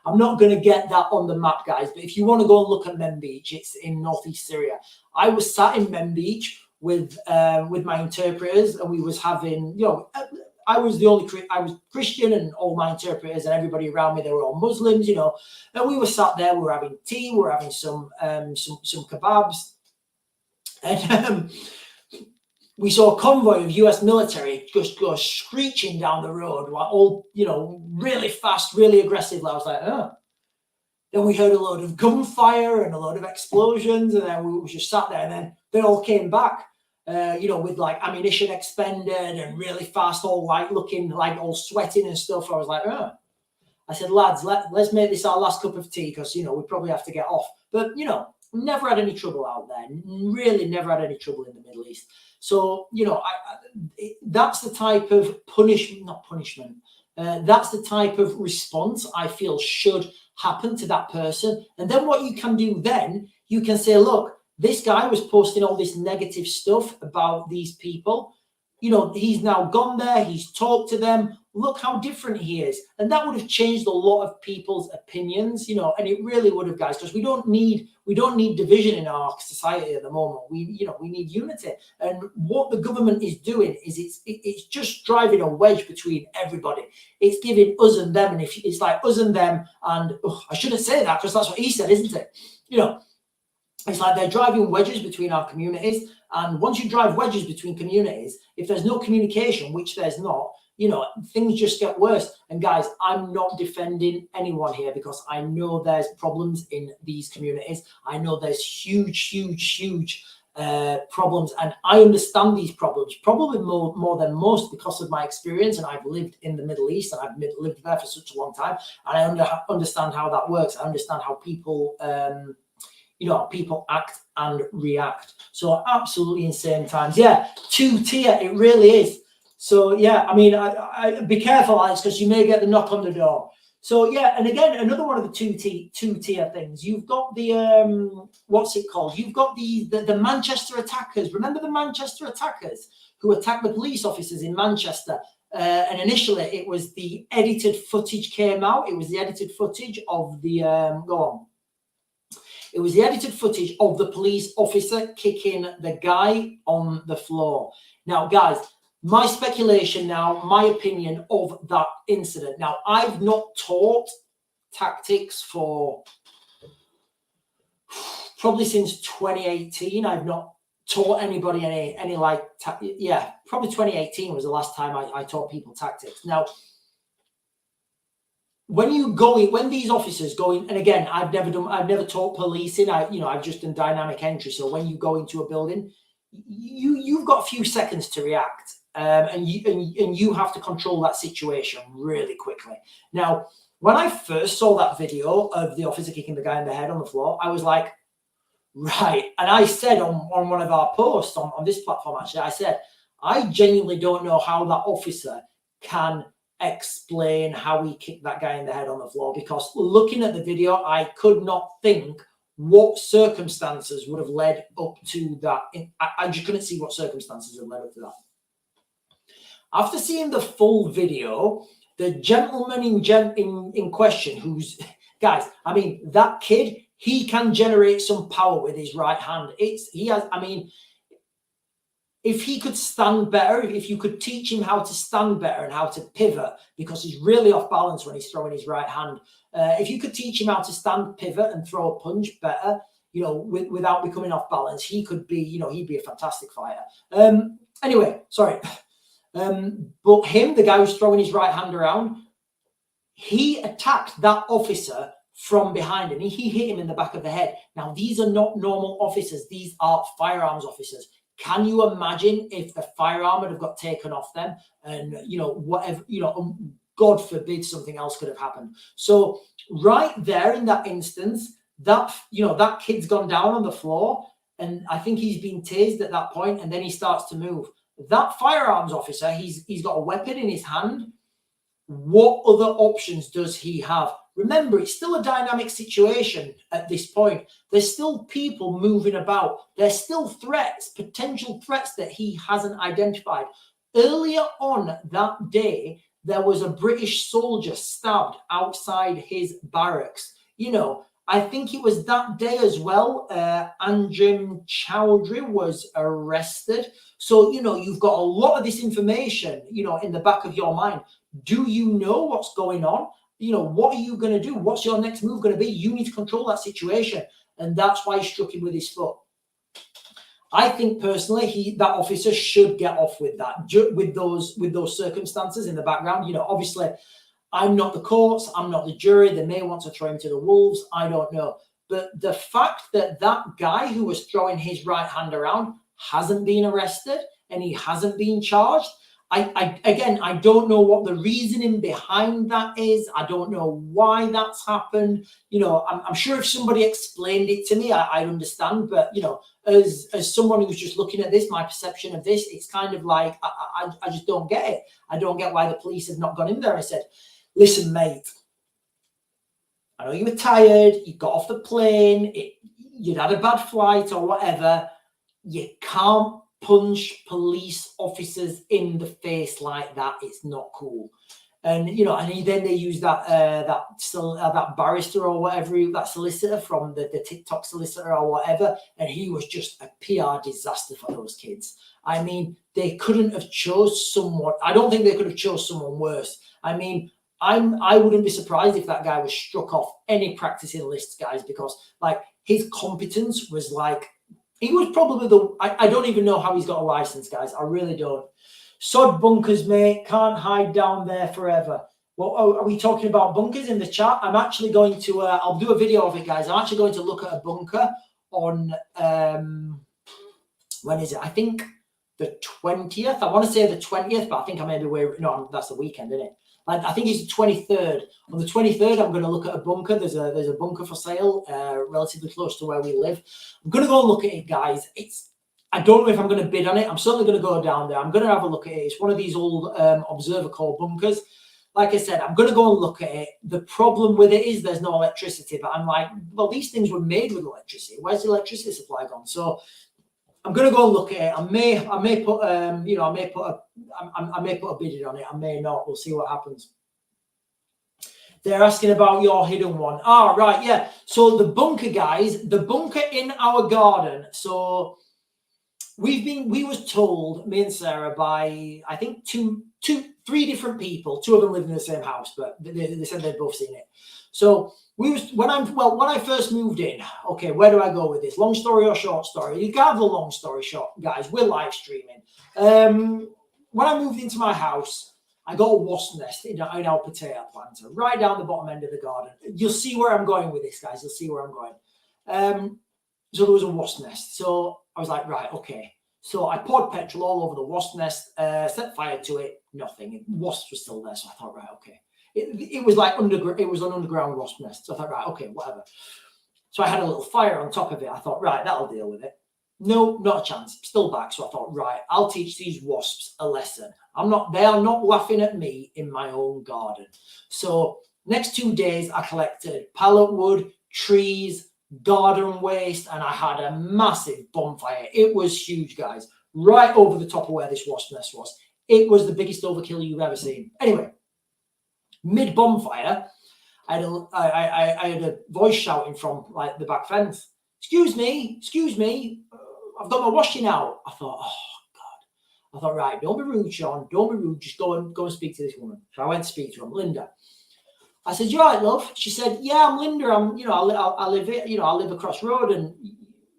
I'm not going to get that on the map, guys. But if you want to go and look at Mem Beach, it's in northeast Syria. I was sat in Mem Beach with my interpreters, and we was having, you know, I was Christian, and all my interpreters and everybody around me, they were all Muslims, you know, and we were sat there, we were having tea, we were having some kebabs, and we saw a convoy of US military just go screeching down the road, all, you know, really fast, really aggressive. I was like, oh. Then we heard a load of gunfire and a load of explosions, and then we just sat there, and then they all came back, you know, with like ammunition expended and really fast, all like looking like all sweating and stuff. I was like, oh. I said, lads, let's make this our last cup of tea, because, you know, we probably have to get off. But, you know, never had any trouble out there. Really never had any trouble in the Middle East. So, you know, that's the type of punishment. That's the type of response I feel should happen to that person. And then what you can do then, you can say, look, this guy was posting all this negative stuff about these people. You know, he's now gone there, he's talked to them. Look how different he is. And that would have changed a lot of people's opinions, you know, and it really would have, guys, because we don't need division in our society at the moment. We need unity. And what the government is doing is it's just driving a wedge between everybody. It's giving us and them, and if it's like us and them, and I shouldn't say that because that's what he said, isn't it? You know, it's like they're driving wedges between our communities. And once you drive wedges between communities, if there's no communication, which there's not, you know, things just get worse. And guys, I'm not defending anyone here, because I know there's problems in these communities. I know there's huge problems, and I understand these problems probably more than most because of my experience. And I've lived in the Middle East, and I've lived there for such a long time, and I understand how that works. I understand how people you know, people act and react. So absolutely insane times. Yeah, 2-tier, it really is. So yeah, I mean, I be careful, Alex, because you may get the knock on the door. So yeah, and again, another one of the two-tier things. You've got the what's it called? You've got the Manchester attackers. Remember the Manchester attackers who attacked the police officers in Manchester? And initially, it was the edited footage came out. It was the edited footage of the go on. It was the edited footage of the police officer kicking the guy on the floor. Now, guys, my speculation now, my opinion of that incident. Now, I've not taught tactics for probably since 2018. I've not taught anybody any like, probably 2018 was the last time I taught people tactics. Now, when these officers go in, and again, I've never taught policing. I've just done dynamic entry. So when you go into a building, you've got a few seconds to react, and you have to control that situation really quickly. Now, when I first saw that video of the officer kicking the guy in the head on the floor, I was like, right. And I said on one of our posts on this platform, actually, I said, I genuinely don't know how that officer can explain how he kicked that guy in the head on the floor, because looking at the video, I could not think what circumstances would have led up to that. I just couldn't see what circumstances have led up to that. After seeing the full video, the gentleman in question, who's, guys, I mean, that kid, he can generate some power with his right hand. If he could stand better, if you could teach him how to stand better and how to pivot, because he's really off balance when he's throwing his right hand. If you could teach him how to stand, pivot, and throw a punch better, without becoming off balance, he could be, he'd be a fantastic fighter. Anyway, sorry. But him, the guy who's throwing his right hand around, he attacked that officer from behind him. He hit him in the back of the head. Now, these are not normal officers. These are firearms officers. Can you imagine if the firearm would have got taken off them and, whatever, God forbid something else could have happened. So right there in that instance, that kid's gone down on the floor, and I think he's been tased at that point, and then he starts to move. That firearms officer, he's got a weapon in his hand. What other options does he have? Remember, it's still a dynamic situation at this point. There's still people moving about. There's still threats, potential threats that he hasn't identified. Earlier on that day, there was a British soldier stabbed outside his barracks. I think it was that day as well. Anjem Chowdhury was arrested. So, you've got a lot of this information, in the back of your mind. Do you know what's going on? What are you going to do? What's your next move going to be? You need to control that situation. And that's why he struck him with his foot. I think personally, that officer should get off with that, with those circumstances in the background. Obviously, I'm not the courts, I'm not the jury. They may want to throw him to the wolves. I don't know. But the fact that guy who was throwing his right hand around hasn't been arrested and he hasn't been charged. I don't know what the reasoning behind that is. I don't know why that's happened. I'm sure if somebody explained it to me, I understand. But, as someone who's just looking at this, my perception of this, it's kind of like, I just don't get it. I don't get why the police have not gone in there and said, listen, mate, I know you were tired. You got off the plane. You'd had a bad flight or whatever. You can't punch police officers in the face like that. It's not cool. And then they use that barrister or whatever, that solicitor from the TikTok solicitor or whatever, and he was just a PR disaster for those kids. I mean, they couldn't have chose someone. I don't think they could have chose someone worse. I mean, I wouldn't be surprised if that guy was struck off any practicing lists, guys, because his competence was he was probably I don't even know how he's got a license, guys. I really don't. Sod bunkers, mate. Can't hide down there forever. Well, are we talking about bunkers in the chat? I'm actually going to, I'll do a video of it, guys. I'm actually going to look at a bunker on, when is it? I think the 20th. I want to say the 20th, but I think I may be no, that's the weekend, isn't it? I think it's the 23rd. On the 23rd, I'm going to look at a bunker. There's a bunker for sale, relatively close to where we live. I'm going to go and look at it, guys. I don't know if I'm going to bid on it. I'm certainly going to go down there. I'm going to have a look at it. It's one of these old observer core bunkers. Like I said, I'm going to go and look at it. The problem with it is there's no electricity. But I'm like, well, these things were made with electricity. Where's the electricity supply gone? So I'm going to go and look at it. I may put a bid on it. I may not. We'll see what happens. They're asking about your hidden one. Ah, right, yeah. So the bunker, guys, the bunker in our garden. So we was told, me and Sarah, by I think three different people. Two of them live in the same house, but they said they'd both seen it. So when I first moved in. Okay, where do I go with this? Long story or short story? You can't have the long story short, guys. We're live streaming. When I moved into my house, I got a wasp nest in our potato planter, right down the bottom end of the garden. You'll see where I'm going with this, guys. You'll see where I'm going. So there was a wasp nest. So I was like, right, okay. So I poured petrol all over the wasp nest, set fire to it, nothing. Wasps were still there. So I thought, right, okay. It was like it was an underground wasp nest. So I thought, right, okay, whatever. So I had a little fire on top of it. I thought, right, that'll deal with it. No, not a chance. Still back. So I thought, right, I'll teach these wasps a lesson. They are not laughing at me in my own garden. So next 2 days, I collected pallet wood, trees, garden waste, and I had a massive bonfire. It was huge, guys, right over the top of where this wasp nest was. It was the biggest overkill you've ever seen. Anyway, mid bonfire, I had a voice shouting from like the back fence. Excuse me, I've got my washing out. I thought, oh God. I thought, right, don't be rude, Sean. Don't be rude. Just go and speak to this woman. So I went to speak to her, Linda. I said, "You all right, love?" She said, "Yeah, I'm Linda. I live here. I live across road, and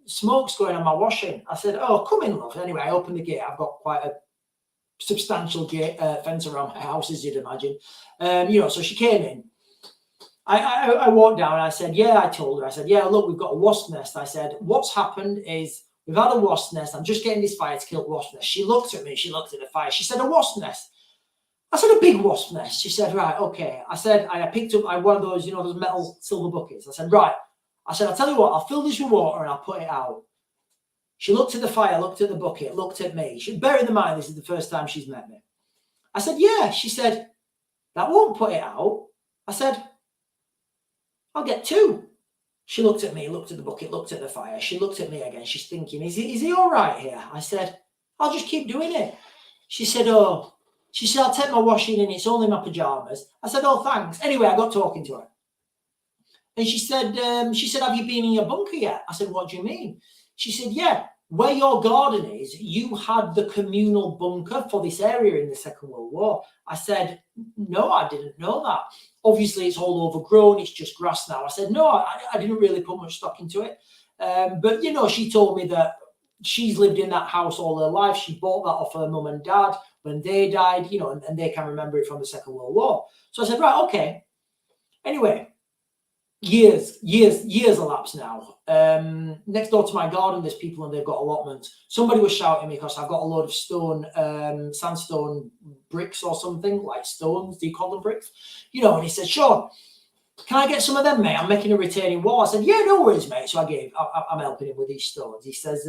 smoke's going on my washing." I said, "Oh, come in, love." Anyway, I opened the gate. I've got quite a substantial gate fence around my house, as you'd imagine. So she came in. I walked down. And I said, "Yeah." I told her. I said, "Yeah, look, we've got a wasp nest." I said, "What's happened is we've had a wasp nest. I'm just getting this fire to kill the wasp nest." She looked at me. She looked at the fire. She said, "A wasp nest." I said, "A big wasp nest." She said, "Right, okay." I said, I picked up one of those, those metal silver buckets. I said, "Right." I said, "I'll tell you what, I'll fill this with water and I'll put it out." She looked at the fire, looked at the bucket, looked at me. Bear in mind, this is the first time she's met me. I said, "Yeah." She said, "That won't put it out." I said, "I'll get 2. She looked at me, looked at the bucket, looked at the fire. She looked at me again. She's thinking, is he all right here? I said, "I'll just keep doing it." She said, "Oh." She said, "I'll take my washing in. It's only my pajamas." I said, "Oh, thanks." Anyway, I got talking to her. And she said, "Have you been in your bunker yet?" I said, "What do you mean?" She said, "Yeah, where your garden is, you had the communal bunker for this area in the Second World War." I said, "No, I didn't know that. Obviously, it's all overgrown. It's just grass now." I said, "No, I didn't really put much stock into it." But, she told me that she's lived in that house all her life. She bought that off her mum and dad when they died, and they can remember it from the Second World War. So I said, "Right, okay." Anyway, years elapsed now. Next door to my garden, there's people and they've got allotments. Somebody was shouting at me because I've got a load of stone, sandstone bricks or something, like stones. Do you call them bricks? And he said, "Sean, can I get some of them, mate? I'm making a retaining wall." I said, "Yeah, no worries, mate." So I'm helping him with these stones. He says,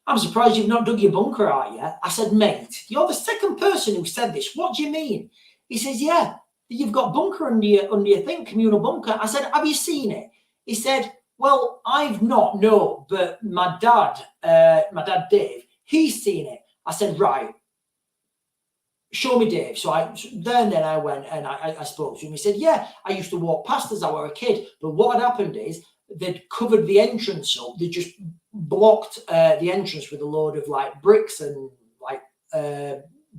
"I'm surprised you've not dug your bunker out yet." I said, "Mate, you're the second person who said this. What do you mean?" He says, "Yeah, you've got bunker under your thing, communal bunker." I said, "Have you seen it?" He said, "Well, I've not, no, but my dad Dave, he's seen it." I said, "Right, show me Dave." So then I went and I spoke to him. He said, "Yeah, I used to walk past as I were a kid, but what had happened is they'd covered the entrance up. They just blocked the entrance with a load of like bricks and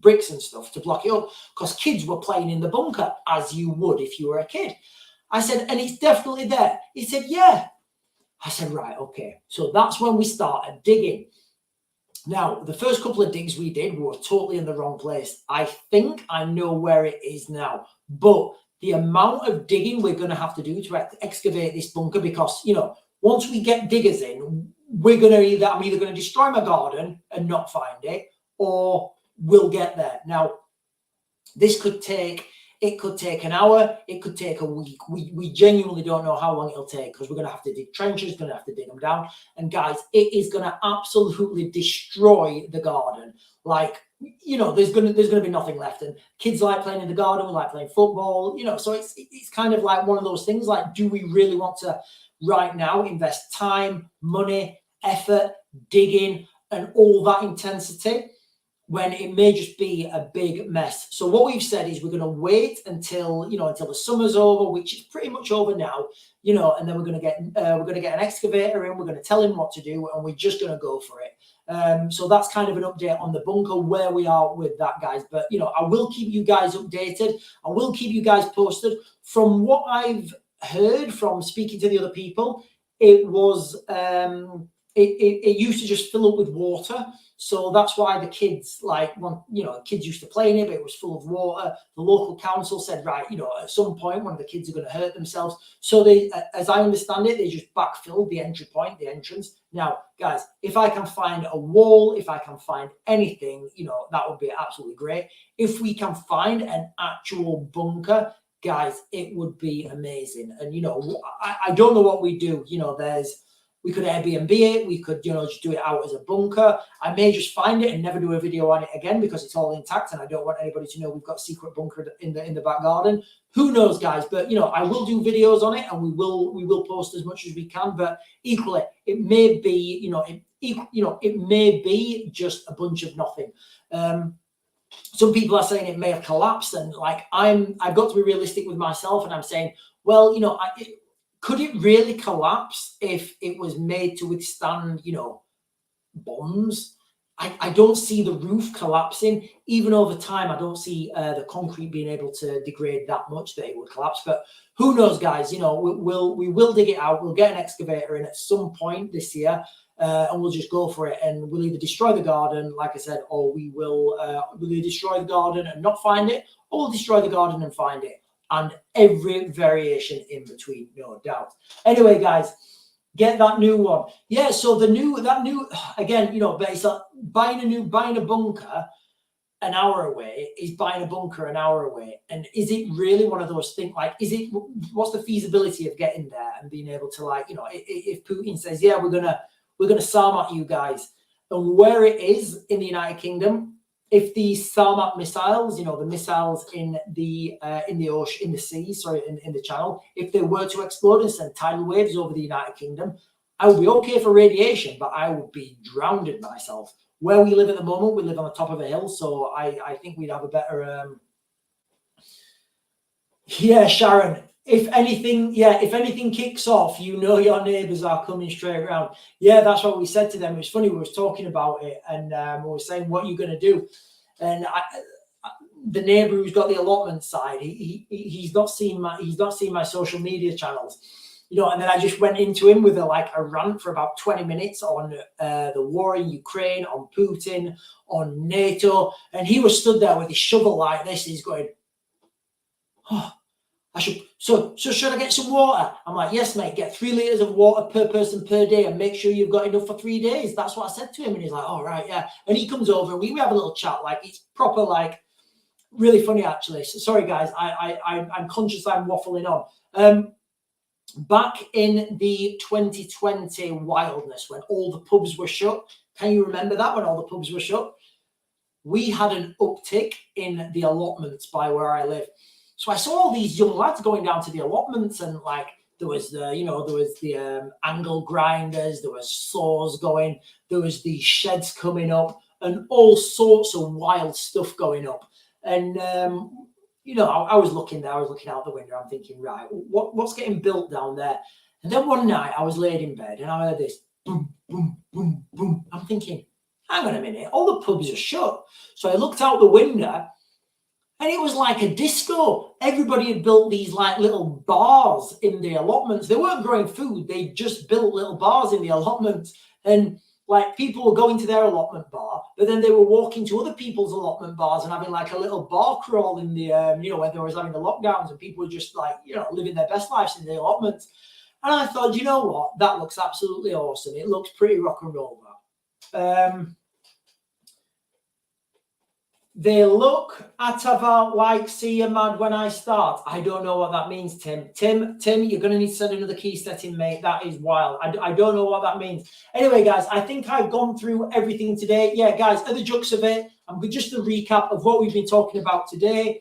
bricks and stuff to block it up because kids were playing in the bunker, as you would if you were a kid." I said, "And it's definitely there?" He said, "Yeah." I said, "Right, okay." So that's when we started digging. Now, the first couple of digs we did were totally in the wrong place. I think I know where it is now, but the amount of digging we're going to have to do to excavate this bunker, because, once we get diggers in, I'm either going to destroy my garden and not find it, or we'll get there. Now, this could take an hour, it could take a week. We genuinely don't know how long it'll take because we're going to have to dig trenches, going to have to dig them down. And guys, it is going to absolutely destroy the garden. Like, there's going to be nothing left. And kids like playing in the garden, we like playing football, so it's kind of like one of those things. Like, do we really want to right now invest time, money, effort, digging, and all that intensity? when it may just be a big mess. So what we've said is we're going to wait until, you know, until the summer's over, which is pretty much over now, you know, and then we're going to get an excavator in. We're going to tell him what to do, and we're just going to go for it. So that's kind of an update on the bunker, where we are with that, guys. But, you know, I will keep you guys updated. I will keep you guys posted. From what I've heard from speaking to the other people, it was it used to just fill up with water. So that's why the kids, like, you know, kids used to play in it, but it was full of water. The local council said, right, you know, at some point one of the kids are going to hurt themselves. So they, as I understand it, they just backfilled the entry point, the entrance. Now, guys, if I can find a wall, if I can find anything, you know, that would be absolutely great. If we can find an actual bunker, guys, it would be amazing. And, you know, I don't know what we do. You know, we could Airbnb it. We could, you know, just do it out as a bunker. I may just find it and never do a video on it again because it's all intact, and I don't want anybody to know we've got a secret bunker in the back garden. Who knows, guys? But, you know, I will do videos on it, and we will post as much as we can. But equally, it may be, you know, it may be just a bunch of nothing. Some people are saying it may have collapsed, and like I've got to be realistic with myself, and I'm saying, well, you know, could it really collapse if it was made to withstand, you know, bombs? I don't see the roof collapsing. Even over time, I don't see the concrete being able to degrade that much that it would collapse. But who knows, guys? You know, we will dig it out. We'll get an excavator in at some point this year, and we'll just go for it. And we'll either destroy the garden, like I said, or we'll either destroy the garden and not find it, or we'll destroy the garden and find it. And every variation in between, no doubt. Anyway, guys, get that new one. Yeah, so that new again, you know, but it's like buying a bunker an hour away is buying a bunker an hour away. And is it really one of those things? Like, what's the feasibility of getting there and being able to, like, you know, if Putin says, yeah, we're gonna Sarmat you guys, and where it is in the United Kingdom, if the Sarmat missiles, you know, the missiles in the ocean, in the sea, sorry, in the channel, if they were to explode and send tidal waves over the United Kingdom, I would be okay for radiation, but I would be drowned myself. Where we live at the moment, we live on the top of a hill, so I think we'd have a better. Yeah, Sharon. If anything kicks off, you know your neighbours are coming straight around. Yeah, that's what we said to them. It was funny, we was talking about it, and we were saying, what are you going to do? And the neighbour who's got the allotment side, he's not seen my social media channels, you know. And then I just went into him with a rant for about 20 minutes on the war in Ukraine, on Putin, on NATO, and he was stood there with his shovel like this. He's going, oh, so should I get some water? I'm like, yes, mate, get 3 liters of water per person per day and make sure you've got enough for 3 days. That's what I said to him. And he's like, all right, yeah. And he comes over and we have a little chat. Like, it's proper, like, really funny, actually. So, sorry, guys, I'm conscious I'm waffling on. Back in the 2020 wildness, when all the pubs were shut, can you remember that, when all the pubs were shut? We had an uptick in the allotments by where I live. So I saw all these young lads going down to the allotments, and like there was the angle grinders, there was saws going, there was these sheds coming up, and all sorts of wild stuff going up. And you know, I was looking out the window. I'm thinking, right, what's getting built down there? And then one night I was laid in bed and I heard this boom, boom, boom, boom. I'm thinking, hang on a minute, all the pubs are shut. So I looked out the window. And it was like a disco. Everybody had built these like little bars in the allotments. They weren't growing food. They just built little bars in the allotments. And like people were going to their allotment bar, but then they were walking to other people's allotment bars and having like a little bar crawl in the, you know, when they were having the lockdowns, and people were just like, you know, living their best lives in the allotments. And I thought, you know what? That looks absolutely awesome. It looks pretty rock and roll, that. They look at about like, see you mad when I start. I don't know what that means, Tim. Tim, you're going to need to send another key setting, mate. That is wild. I don't know what that means. Anyway, guys, I think I've gone through everything today. Yeah, guys, at the jux of it, just a recap of what we've been talking about today.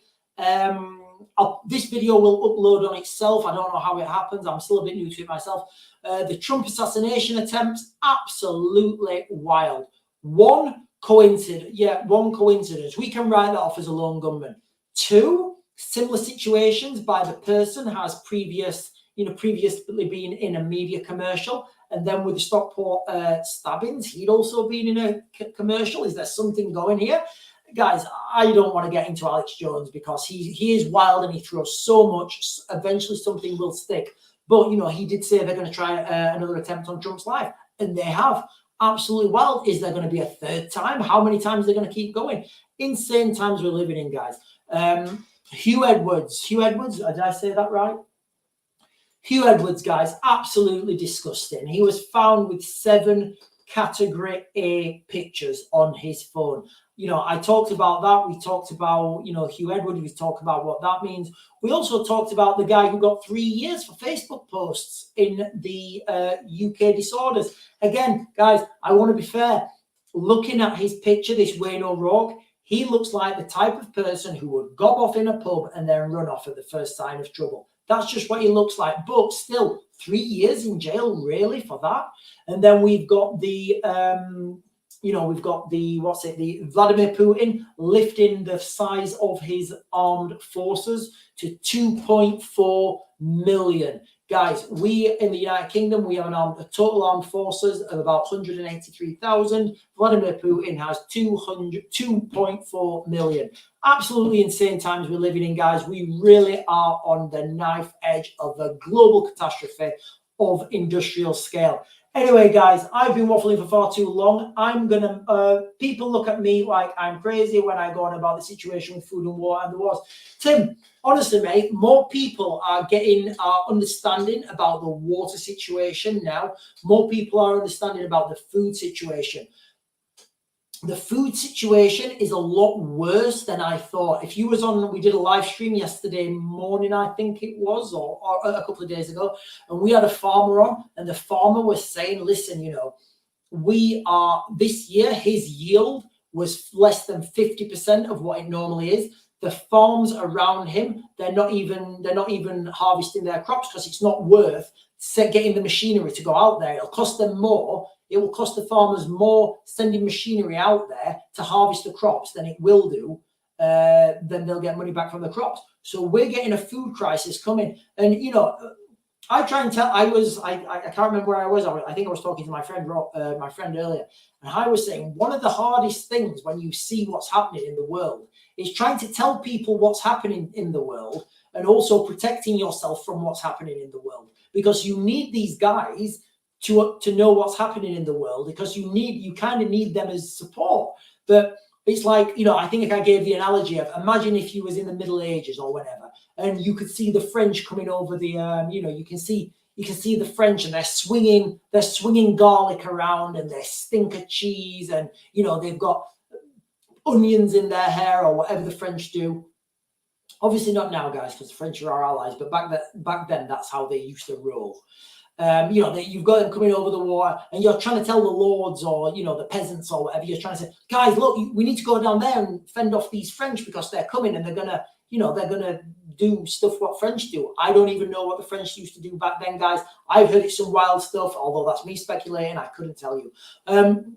This video will upload on itself. I don't know how it happens. I'm still a bit new to it myself. The Trump assassination attempts, absolutely wild. One, coincidence. Yeah, one coincidence. We can write that off as a lone gunman. Two, similar situations by the person has previously been in a media commercial, and then with the Stockport stabbings, he'd also been in a commercial. Is there something going here? Guys, I don't want to get into Alex Jones because he is wild and he throws so much. Eventually something will stick. But, he did say they're going to try another attempt on Trump's life, and they have. Absolutely wild. Is there going to be a third time? How many times are they going to keep going? Insane times we're living in, guys. Hugh Edwards, did I say that right? Hugh Edwards, guys, absolutely disgusting. He was found with 7 category A pictures on his phone. I talked about that. We talked about, Hugh Edwards. We talked about what that means. We also talked about the guy who got 3 years for Facebook posts in the UK disorders. Again, guys, I want to be fair. Looking at his picture, this Wayne O'Rourke, he looks like the type of person who would gob off in a pub and then run off at the first sign of trouble. That's just what he looks like. But still, 3 years in jail, really, for that? And then we've got the the Vladimir Putin lifting the size of his armed forces to 2.4 million. Guys, we in the United Kingdom, we have a total armed forces of about 183,000. Vladimir Putin has 2.4 million. Absolutely insane times we're living in, guys. We really are on the knife edge of a global catastrophe of industrial scale. Anyway, guys, I've been waffling for far too long. People look at me like I'm crazy when I go on about the situation with food and water and the wars. Tim, honestly, mate, more people are understanding about the water situation now. More people are understanding about the food situation. The food situation is a lot worse than I thought. If you was on, we did a live stream yesterday morning, I think it was, or a couple of days ago, and we had a farmer on, and the farmer was saying, listen, this year, his yield was less than 50% of what it normally is. The farms around him, they're not even harvesting their crops because it's not worth getting the machinery to go out there. It'll cost them more. It will cost the farmers more sending machinery out there to harvest the crops than it will do. Then they'll get money back from the crops. So we're getting a food crisis coming. And, I try and tell, I can't remember where I was. I think I was talking to my friend earlier. And I was saying one of the hardest things when you see what's happening in the world is trying to tell people what's happening in the world and also protecting yourself from what's happening in the world. Because you need these guys to know what's happening in the world, because you kind of need them as support. But it's like, I think I gave the analogy of, imagine if you was in the Middle Ages or whatever, and you could see the French coming over the, you can see the French and they're swinging garlic around and they stink of cheese and, they've got onions in their hair or whatever the French do. Obviously not now, guys, because the French are our allies, but back then, that's how they used to roll. You've got them coming over the water and you're trying to tell the lords or, the peasants or whatever, you're trying to say, guys, look, we need to go down there and fend off these French because they're coming and they're going to do stuff what French do. I don't even know what the French used to do back then, guys. I've heard it's some wild stuff, although that's me speculating. I couldn't tell you. And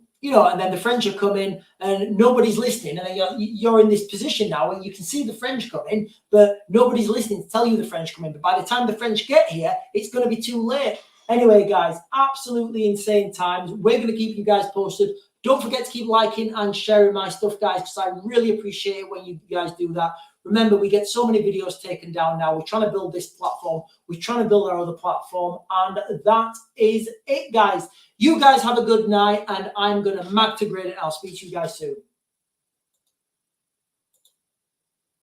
then the French are coming and nobody's listening. And then you're in this position now where you can see the French coming, but nobody's listening to tell you the French coming. But by the time the French get here, it's going to be too late. Anyway, guys, absolutely insane times. We're going to keep you guys posted. Don't forget to keep liking and sharing my stuff, guys, because I really appreciate it when you guys do that. Remember, we get so many videos taken down now. We're trying to build this platform. We're trying to build our other platform. And that is it, guys. You guys have a good night, and I'm going to mag to grade it. I'll speak to you guys soon.